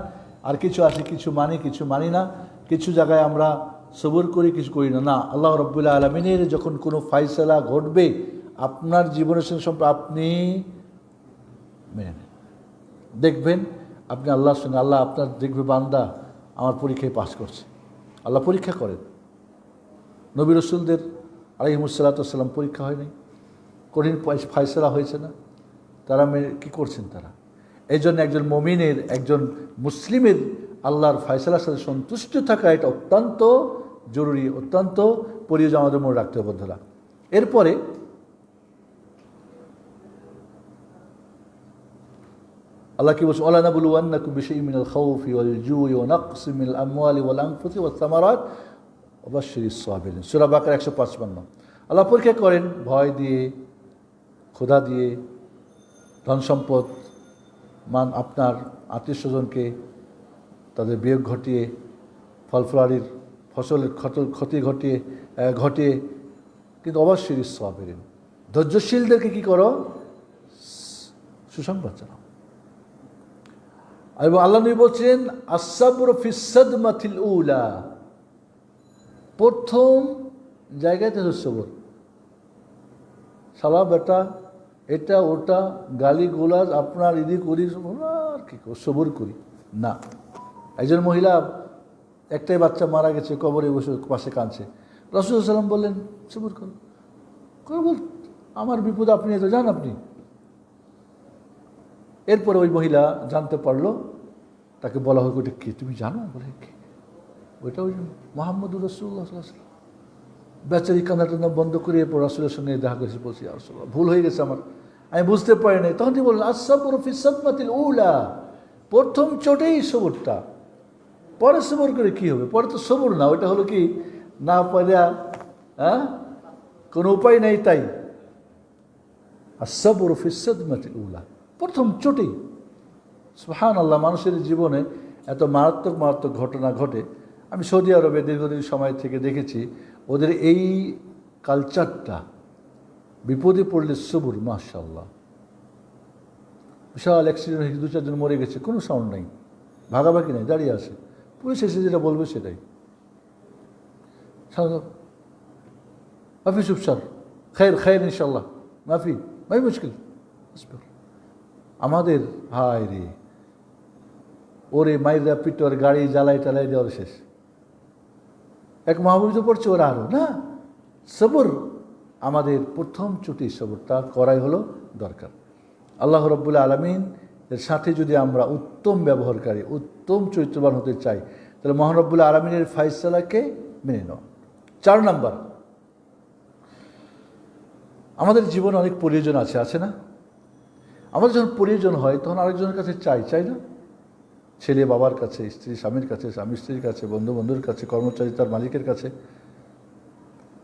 আর কিছু আছে কিছু মানি কিছু মানি না, কিছু জায়গায় আমরা সবর করি কিছু করি না। না, আল্লাহ রাব্বুল আলামিনের যখন কোনো ফয়সালা ঘটবে আপনার জীবনের সঙ্গে আপনি মেনে নেন, দেখবেন আপনি আল্লাহর সঙ্গে, আল্লাহ আপনার দেখবে বান্দা আমার পরীক্ষায় পাস করছে। আল্লাহ পরীক্ষা করেন। নবী রাসূলদের আলাইহিমুসসালাম পরীক্ষা হয়নি, কঠিন ফয়সালা হয়েছে না, তারা কী করছেন তারা। এই জন্য একজন মুমিনের, একজন মুসলিমের আল্লাহর ফয়সালার সাথে সন্তুষ্ট থাকা এটা অত্যন্ত জরুরি, অত্যন্ত প্রয়োজন, আমাদের মনে রাখতে হবে বন্ধুরা। এরপরে আল্লাহ কি বলছেন, ওয়ালা নাবলুওয়ান্নাকুম বিশাইইন মিনাল খাউফি ওয়াল জুই ওয়া নাকসিম মিনাল আমওয়ালি ওয়াল আনফুসি ওয়াস সামারাত ওয়া বাশশিরিস সাবিরিন। সূরা বাকারা 155। আল্লাহ পরীক্ষা করেন ভয় দিয়ে, ক্ষুধা দিয়ে, ধন সম্পদ, আপনার আত্মীয় স্বজনকে তাদের বিয়োগ ঘটিয়ে, ফলফলারির ফসলের ক্ষতি ঘটিয়ে, কিন্তু অবশ্যই সাবিরিন, ধৈর্যশীলদেরকে কি করো? সুসংবাদ জানাও। এবং আল্লাহ নবী বলছেন আস-সাবরু ফিস সাদমাতিল উলা, প্রথম জায়গাতে সবর। শালা বেটা, এটা ওটা গালি গোলাজ, আপনার ইদি করি, আর কি সবর করি না, একজন মহিলা একটাই বাচ্চা মারা গেছে, কবরে বসে পাশে কাঁদছে। রাসূলুল্লাহ সাল্লাম বললেন সবুর করো। বল আমার বিপদ আপনি এত যান আপনি। এরপরে ওই মহিলা জানতে পারলো, তাকে বলা হোক ওইটা কি তুমি জানো? বলে কি ওইটা ওই মুহাম্মদুর রাসূলুল্লাহ সাল্লাল্লাহু আলাইহি ওয়াসাল্লাম। বেচারি কান্না টান্না বন্ধ করে এরপর রাসূলের সঙ্গে দেখা করেছে, বলছি ইয়া রাসূলুল্লাহ ভুল হয়ে গেছে আমার, আমি বুঝতে পারি নাই। তখন তিনি বললেন আস-সাবরু ফি সাদমাতিল উলা, প্রথম চোটেই সবরটা, পরে সবর করে কি হবে? পরে তো সবর না, ওইটা হলো কি না পারা, কোনো উপায় নাই তাই। আস-সাবরু ফি সাদমাতিল উলা, প্রথম চোটেই। সুবহানাল্লাহ, মানুষের জীবনে এত মারাত্মক মারাত্মক ঘটনা ঘটে। আমি সৌদি আরবে দীর্ঘদিন সময় থেকে দেখেছি ওদের এই কালচারটা, বিপদে পড়লে সবুর, মাশাআল্লাহ। বিশাল অ্যাক্সিডেন্ট হয়েছে, 2-4 জন মরে গেছে, কোনো সাউন্ড নেই, ভাগাভাগি নেই, দাঁড়িয়ে আছে, পুলিশ এসে যেটা বলবে সেটাই। মাফি চুপ স্যার, খায়ের খায়ের ইনশাল্লাহ, মাফি ভাই মুশকিল। আমাদের হায় রে, ওরে মাইরা পিটোর গাড়ি জ্বালাই টালাই দেওয়ার শেষ। এক মাহবুব পড়ছে, ওরা আরো না। সবর আমাদের প্রথম চুটি, সবরটা করাই হলো দরকার। আল্লাহ রাব্বুল আলামিন এর সাথে যদি আমরা উত্তম ব্যবহারকারী, উত্তম চরিত্রবান হতে চাই, তাহলে মহান রব্বুল আলামিনের ফায়সালাকে মেনে নেওয়া। 4 নাম্বার, আমাদের জীবনে অনেক প্রয়োজন আছে না? আমাদের যখন প্রয়োজন হয় তখন আরেকজনের কাছে চাই না? ছেলে বাবার কাছে, স্ত্রী স্বামীর কাছে, স্বামী স্ত্রীর কাছে, বন্ধু বন্ধুর কাছে, কর্মচারী তার মালিকের কাছে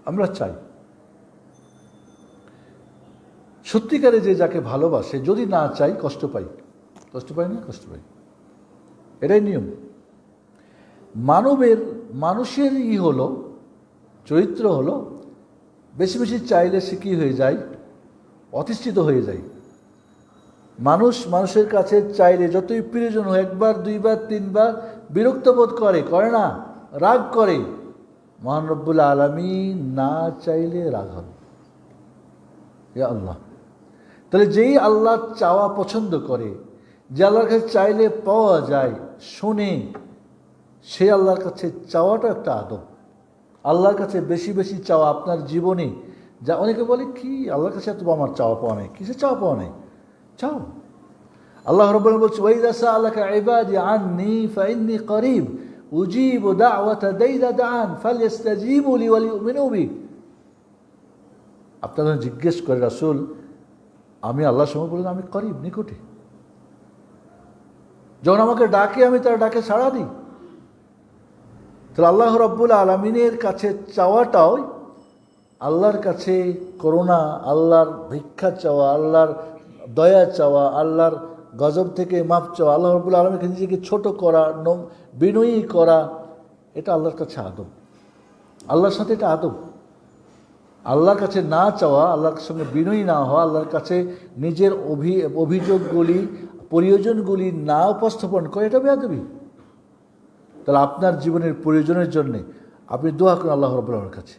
আমরা চাই। সত্যিকারে যে যাকে ভালোবাসে যদি না চাই কষ্ট পাই না? কষ্ট পাই, এটাই নিয়ম। মানুষের হলো চরিত্র হলো বেশি বেশি চাইলে সে কী হয়ে যায়? অতিষ্ঠিত হয়ে যায়। মানুষের কাছে চাইলে যতই প্রয়োজন হয়, 1বার 2বার 3বার বিরক্ত বোধ করে না, রাগ করে। মহান রব্বুল আলামিন না চাইলে রাগ হন। ইয়া আল্লাহ, তাহলে যেই আল্লাহ চাওয়া পছন্দ করে, যে আল্লাহর কাছে চাইলে পাওয়া যায়, শোনে, সে আল্লাহর কাছে চাওয়াটা একটা আদব। আল্লাহর কাছে বেশি বেশি চাওয়া আপনার জীবনে, যা অনেকে বলে কি আল্লাহর কাছে এত আমার চাওয়া পাওয়া নেই, কিসে চাওয়া পাওয়া নেই? চাও। আল্লাহ রাব্বুল আলামিন বলছে ওয়াইদা সাআলাকা ইবাদি আন্নী ফাইন্নী করিব উজিবু দাওয়াতা দাইদা দাআন ফালইস্তাজিবু লি ওয়া লিউমিনু বি। আপনারা জিজ্ঞেস করে রাসূল আমি আল্লাহর সঙ্গে বললেন আমি করিব, নিকটে, যখন আমাকে ডাকে আমি তার ডাকে সাড়া দিই। তাহলে আল্লাহ রাব্বুল আলামিনের কাছে চাওয়াটাও আল্লাহর কাছে করুণা, আল্লাহর ভিক্ষা চাওয়া, আল্লাহর দয়া চাওয়া, আল্লাহর গজব থেকে মাপ চাওয়া, আল্লাহ রাব্বুল আলামিনকে নিজেকে ছোট করা, বিনয়ী করা, এটা আল্লাহর কাছে আদব। আল্লাহর সাথে এটা আদব। আল্লাহর কাছে না চাওয়া, আল্লাহর সঙ্গে বিনয়ী না হওয়া, আল্লাহর কাছে নিজের অভিযোগগুলি, প্রয়োজনগুলি না উপস্থাপন করে, এটা বেয়াদবি। তাহলে আপনার জীবনের প্রয়োজনের জন্যে আপনি দোয়া করেন আল্লাহ রাব্বুল আলামিনের কাছে।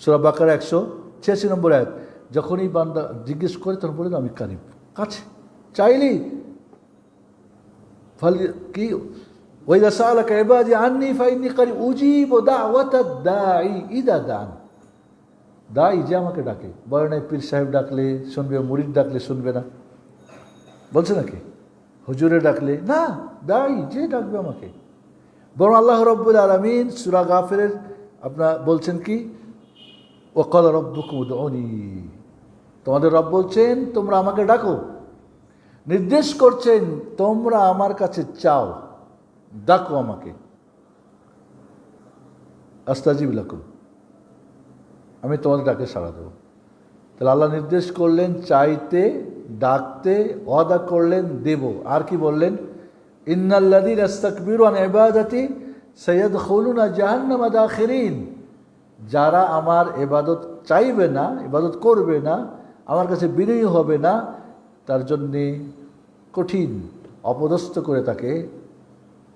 সূরা বাকারা 186 নম্বর আয়াত, যখনই বান্দা জিজ্ঞেস করে তখন বলে আমি কারিব, কাছে চাইলেই ফল কি ওয়াইদা সাআলাকা ইবাদি আন্নী ফাইন্নী করিব উজিবু দাওয়াতাদ দাঈ ইযা দাআন। দাঈ যে আমাকে ডাকে, বলে নাই পীর সাহেব ডাকলে শুনবে, মুরিদ ডাকলে শুনবে না, বলছে নাকি? হুজুরে ডাকলে না, দাঈ যে ডাকবে আমাকে। বরং আল্লাহ রাব্বুল আলামিন সূরা গাফিরের আপনার বলছেন কি ওয়াকালা রাব্বুকুম উদউনি, তোমাদের রব বলছেন তোমরা আমাকে ডাকো, নির্দেশ করছেন তোমরা আমার কাছে চাও, ডাকো আমাকে, আস্তাজিব লাকুম, আমি তোমাদের ডাকে সাড়া দেবো। তাহলে আল্লাহ নির্দেশ করলেন চাইতে, ডাকতে, ওয়াদা করলেন দেব। আর কি বললেন? ইন্নাল্লাযীনা ইসতাকবিরু আন ইবাদাতি সায়াদখুলুনা জাহান্নামা দাখিরিন। যারা আমার ইবাদত চাইবে না, ইবাদত করবে না, আমার কাছে বিনয়ী হবে না, তার জন্যে কঠিন অপদস্থ করে তাকে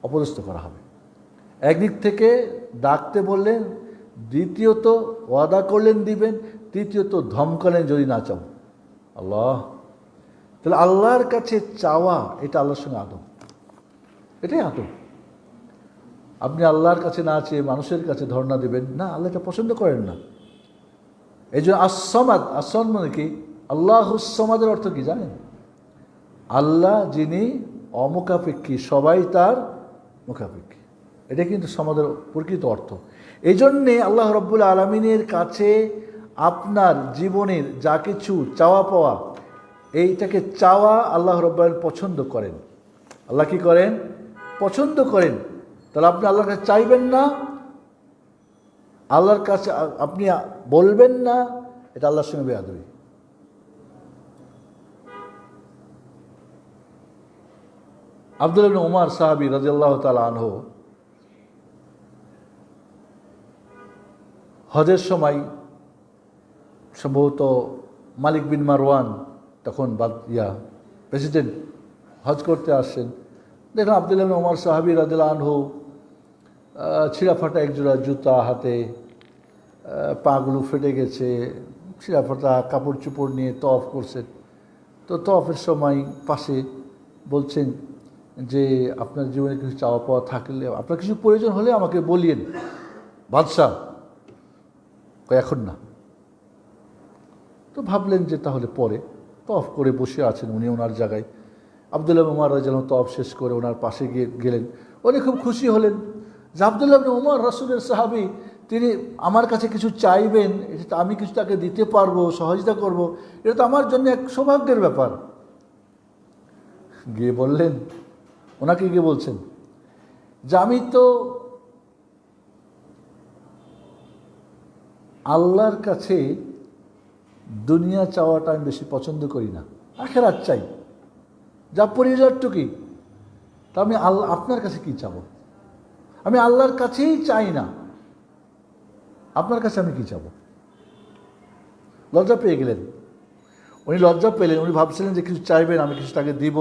অপদস্থ করা হবে। একদিক থেকে ডাকতে বললেন, দ্বিতীয়ত ওয়াদা করলেন দিবেন, তৃতীয়ত ধমকালেন যদি না চাও। আল্লাহ, তাহলে আল্লাহর কাছে চাওয়া এটা আল্লাহর সঙ্গে আদব। এটাই আদব। আপনি আল্লাহর কাছে না চেয়ে মানুষের কাছে ধর্ণা দেবেন না, আল্লাহ এটা পছন্দ করেন না। এই জন্য আসমাদ, আসমাদ মানে কি? আল্লাহুস-সামাদের অর্থ কি জানেন? আল্লাহ যিনি অমুখাপেক্ষী, সবাই তার মুখাপেক্ষী। এটা কিন্তু সমাদের প্রকৃত অর্থ। এই জন্যে আল্লাহ রব্বুল আলমিনের কাছে আপনার জীবনের যা কিছু চাওয়া পাওয়া, এইটাকে চাওয়া আল্লাহ রব্বুল আলামিন পছন্দ করেন। আল্লাহ কি করেন? পছন্দ করেন। তাহলে আপনি আল্লাহর কাছে চাইবেন না, আল্লাহর কাছে আপনি বলবেন না, এটা আল্লাহর সঙ্গে বেয়াদবি। আব্দুল্লাহ ইবনে উমর সাহাবী রাদিয়াল্লাহু তাআলা আনহু হজের সময় সম্ভবত মালিক বিন মারওয়ান তখন প্রেসিডেন্ট হজ করতে আসছেন। দেখলাম আব্দুল্লাহ ইবনে উমর সাহাবী রাদিয়াল্লাহু আনহু ছিঁড়া ফাটা একজোড়া জুতা হাতে, পাগুলো ফেটে গেছে, ছিঁড়া ফাটা কাপড় চোপড় নিয়ে তওয়াফ করছেন। তো তওয়াফের সময় পাশে বলছেন যে আপনার জীবনে কিছু চাওয়া পাওয়া থাকলে, আপনার কিছু প্রয়োজন হলে আমাকে বলিয়েন বাদশাহ। এখন না। তো ভাবলেন যে তাহলে পরে। তওয়াফ করে বসে আছেন উনি ওনার জায়গায়। আব্দুল্লাহ ইবনে উমর রাদিয়াল্লাহু আনহু তওয়াফ শেষ করে ওনার পাশে গেলেন। উনি খুব খুশি হলেন যে আব্দুল্লাহ ইবনে উমর রাসূলের সাহাবী, তিনি আমার কাছে কিছু চাইবেন, এটা আমি কিছু তাকে দিতে পারবো, সহযোগিতা করব, এটা তো আমার জন্য এক সৌভাগ্যের ব্যাপার। গিয়ে বললেন, ওনাকে গিয়ে বলছেন যে আমি তো আল্লাহর কাছে দুনিয়া চাওয়াটা আমি বেশি পছন্দ করি না, আখিরাত চাই, যা পরিবারটুকি। তা আমি আপনার কাছে কি চাবো? আমি আল্লাহর কাছেই চাই না, আপনার কাছে আমি কি চাবো? লজ্জা পেয়ে গেলেন। উনি লজ্জা পেলেন। উনি ভাবছিলেন যে কিছু চাইবেন, আমি কিছু তাকে দিব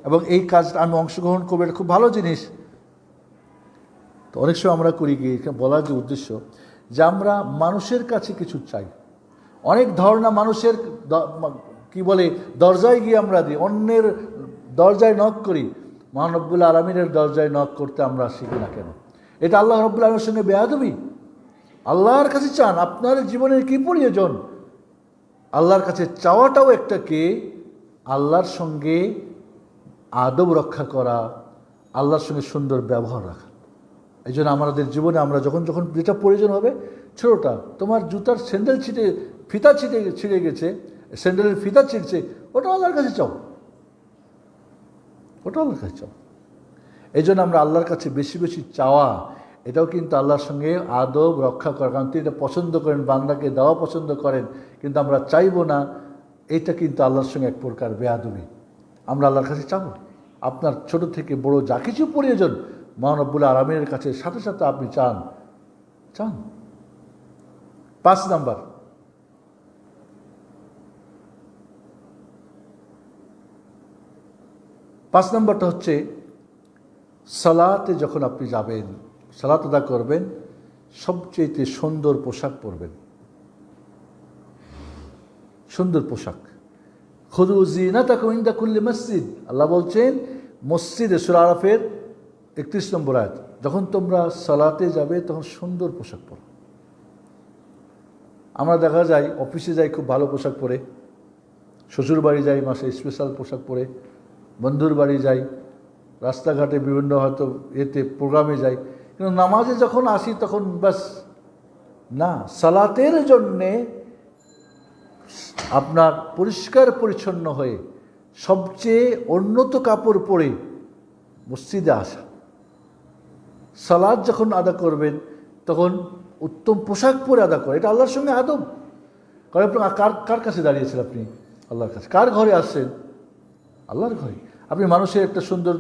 এবং এই কাজটা আমি অংশগ্রহণ করবো, এটা খুব ভালো জিনিস। তো অনেক সময় আমরা করি কি, বলার যে উদ্দেশ্য যে আমরা মানুষের কাছে কিছু চাই। অনেক ধারণা মানুষের কি বলে দরজায় গিয়ে আমরা দিই, অন্যের দরজায় নক করি। মহান রব্বুল আলামিনের দরজায় নক করতে আমরা শিখি না কেন? এটা আল্লাহ রব্বুল আলামিনের সঙ্গে বেয়াদবি। আল্লাহর কাছে চান, আপনার জীবনের কি প্রয়োজন আল্লাহর কাছে চাওয়াটাও একটা কি আল্লাহর সঙ্গে আদব রক্ষা করা, আল্লাহর সঙ্গে সুন্দর ব্যবহার রাখা। এই জন্য আমাদের জীবনে আমরা যখন যখন যেটা প্রয়োজন হবে, ছোটোটা তোমার জুতার স্যান্ডেল ফিতা ছিঁড়ে গেছে, স্যান্ডেলের ফিতা ছিঁড়ছে, ওটা আল্লাহর কাছে চাও, ওটা আল্লাহর কাছে চাও। এই জন্য আমরা আল্লাহর কাছে বেশি বেশি চাওয়া, এটাও কিন্তু আল্লাহর সঙ্গে আদব রক্ষা করা। কারণ তিনি এটা পছন্দ করেন, বান্দাকে দেওয়া পছন্দ করেন, কিন্তু আমরা চাইবো না, এটা কিন্তু আল্লাহর সঙ্গে এক প্রকার বেয়াদবি। আমরা আল্লাহর কাছে চাবো আপনার ছোট থেকে বড় যা কিছু প্রয়োজন মহান রব্বুল আলামিনের কাছে সাথে সাথে আপনি চান। 5 নাম্বার, নাম্বারটা হচ্ছে সালাতে যখন আপনি যাবেন, সালাত আদা করবেন, সবচেয়ে সুন্দর পোশাক পরবেন। সুন্দর পোশাক। খুযু যিনাতাকুম ইনদা কুল্লি মসজিদ, আল্লাহ বলছেন মসজিদে, সূরা আরাফের 31 নম্বর আয়াত, যখন তোমরা সালাতে যাবে তখন সুন্দর পোশাক পরো। আমরা দেখা যায় অফিসে যাই খুব ভালো পোশাক পরে, শ্বশুর বাড়ি যাই মাসে স্পেশাল পোশাক পরে, বন্ধুর বাড়ি যাই, রাস্তাঘাটে বিভিন্ন হয়তো প্রোগ্রামে যাই, কিন্তু নামাজে যখন আসি তখন বাস না। সালাতের জন্যে আপনার পরিষ্কার পরিচ্ছন্ন হয়ে সবচেয়ে উন্নত কাপড় পরে মসজিদে আসা, সালাত যখন আদা করবেন তখন উত্তম পোশাক পরে আদা করে, এটা আল্লাহর সঙ্গে আদব। কারণ কার কাছে দাঁড়িয়েছেন আপনি? আল্লাহর কাছে। কার ঘরে আসছেন? আল্লাহর ঘরে। আপনি মানুষের একটা সুন্দর,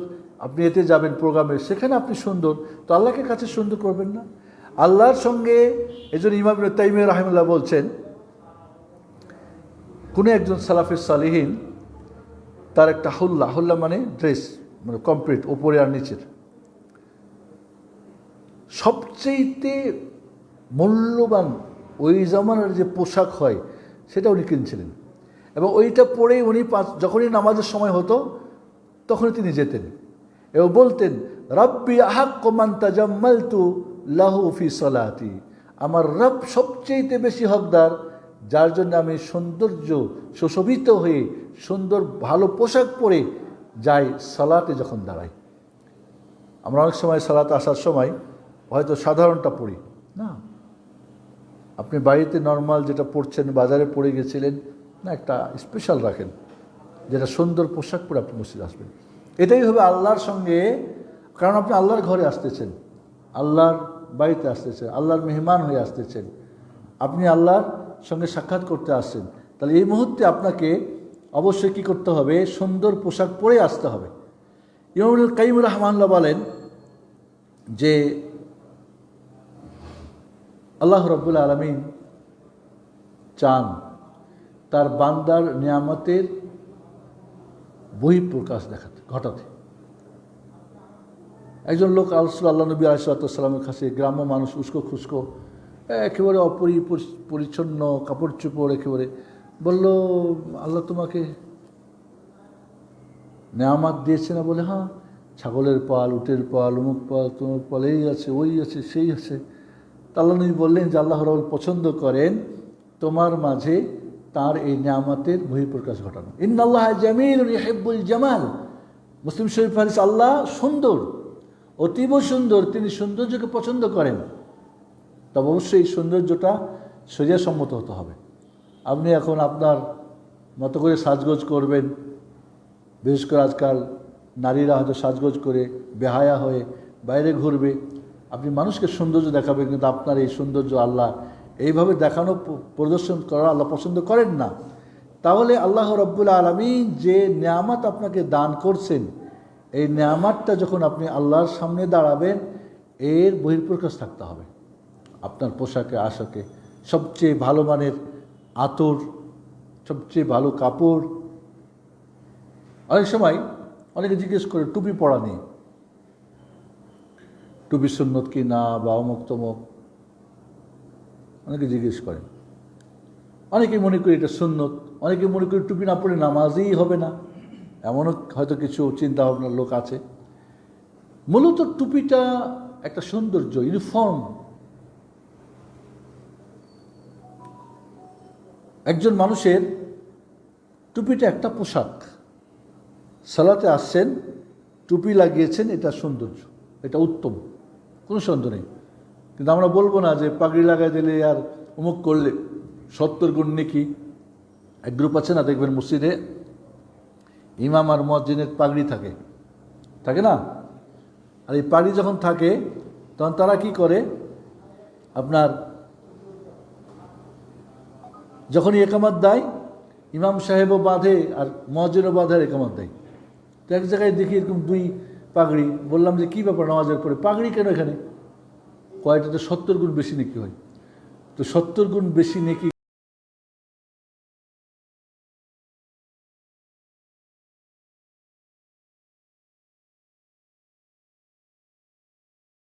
আপনি এতে যাবেন প্রোগ্রামে, সেখানে আপনি সুন্দর, তো আল্লাহকে কাছে সুন্দর করবেন না? আল্লাহর সঙ্গে। এই জন্য ইমাম ইবনে তাইমিয়া রাহিমাহুল্লাহ বলছেন, কোনো একজন সালাফের সালিহিন তার একটা হুল্লা মানে ড্রেস, মানে কমপ্লিট ওপরে আর নিচের, সবচেয়ে মূল্যবান ওই জামানার যে পোশাক হয় সেটা উনি কিনছিলেন, এবং ওইটা পরেই উনি যখনই নামাজের সময় হতো তখনই তিনি যেতেন। এবং বলতেন রব্বি আহাক্কু মান তাজাম্মালতু লাহু ফি সালাতি, আমার রব সবচেয়ে বেশি হকদার যার জন্য আমি সৌন্দর্য সুশোভিত হয়ে সুন্দর ভালো পোশাক পরে যাই সালাতে যখন দাঁড়াই। আমরা অনেক সময় সালাতে আসার সময় হয়তো সাধারণটা পড়ি না, আপনি বাড়িতে নর্মাল যেটা পড়ছেন, বাজারে পড়ে গেছিলেন না, একটা স্পেশাল রাখেন যেটা সুন্দর পোশাক পরে আপনি মসজিদে আসবেন। এটাই হবে আল্লাহর সঙ্গে, কারণ আপনি আল্লাহর ঘরে আসতেছেন, আল্লাহর বাড়িতে আসতেছেন, আল্লাহর মেহমান হয়ে আসতেছেন, আপনি আল্লাহর সঙ্গে সাক্ষাৎ করতে আসছেন। তাহলে এই মুহূর্তে আপনাকে অবশ্যই কী করতে হবে? সুন্দর পোশাক পরে আসতে হবে। ইমামুল কাইয়িম রাহমাহুল্লাহ বলেন যে আল্লাহ রাব্বুল আলামিন চান তার বান্দার নিয়ামতের বহিঃপ্রকাশ ঘটাতে। একজন লোক আল্লাহ নবী আলাইহিস সালামের কাছে, গ্রাম্য মানুষ, উস্কো খুস্কো, একেবারে পরিচ্ছন্ন কাপড় চোপড়, একেবারে বলল, আল্লাহ তোমাকে নেয়ামত দিয়েছে না? বলে, হ্যাঁ, ছাগলের পাল, উটের পাল, অমুক পাল, তমুক পাল, এই আছে, ওই আছে, সেই আছে। আল্লাহ নবী বললেন যে আল্লাহ রাব্বুল পছন্দ করেন তোমার মাঝে তার এই নিয়ামতের বহিঃপ্রকাশ ঘটানো। ইন্নাল্লাহা জামিলুন ইউহিব্বুল জামাল। মুসলিম শরীফ হাদিস, আল্লাহ সুন্দর, অতীব সুন্দর, তিনি সৌন্দর্যকে পছন্দ করেন। তবে অবশ্যই এই সৌন্দর্যটা শরীয়তসম্মত হতে হবে। আপনি এখন আপনার মতো করে সাজগোজ করবেন, বিশেষ করে আজকাল নারীরা হয়তো সাজগোজ করে বেহায়া হয়ে বাইরে ঘুরবে, আপনি মানুষকে সৌন্দর্য দেখাবেন, কিন্তু আপনার এই সৌন্দর্য আল্লাহ এইভাবে দেখানো, প্রদর্শন করা আল্লাহ পছন্দ করেন না। তাহলে আল্লাহ রাব্বুল আলামিন যে নিয়ামত আপনাকে দান করছেন, এই নিয়ামতটা যখন আপনি আল্লাহর সামনে দাঁড়াবেন, এর বহিঃপ্রকাশ থাকতে হবে। আপনার পোশাকে আশাকে সবচেয়ে ভালো মানের আতর, সবচেয়ে ভালো কাপড়। অনেক সময় অনেকে জিজ্ঞেস করে টুপি পরা নিয়ে, টুপি সুন্নত কি না, বা অমুক তমুক, অনেকে জিজ্ঞেস করেন। অনেকে মনে করি এটা সুন্নত, অনেকে মনে করি টুপি না পরে নামাজই হবে না, এমনও হয়তো কিছু চিন্তা ভাবনার লোক আছে। মূলত টুপিটা একটা সৌন্দর্য, ইউনিফর্ম। একজন মানুষের টুপিটা একটা পোশাক। সালাতে আসছেন, টুপি লাগিয়েছেন, এটা সৌন্দর্য, এটা উত্তম, কোনো সন্দেহ নেই। কিন্তু আমরা বলবো না যে পাগড়ি লাগাই দিলে আর অমুক করলে 70 গুণ নেকি। এক গ্রুপ আছে না, দেখবেন মসজিদে ইমাম আর মুয়াজ্জিনের পাগড়ি থাকে না? আর এই পাগড়ি যখন থাকে তখন তারা কি করে, আপনার যখনই একামত দেয়, ইমাম সাহেবও বাঁধে আর মুয়াজ্জিনও বাঁধে আর একামত দেয়। তো এক জায়গায় দেখি এরকম 2 পাগড়ি। বললাম যে কী ব্যাপার, নামাজের পরে পাগড়ি কেন এখানে? কয়টাতে 70 গুণ বেশি নেকি হয়। তো 70 গুণ বেশি নেকি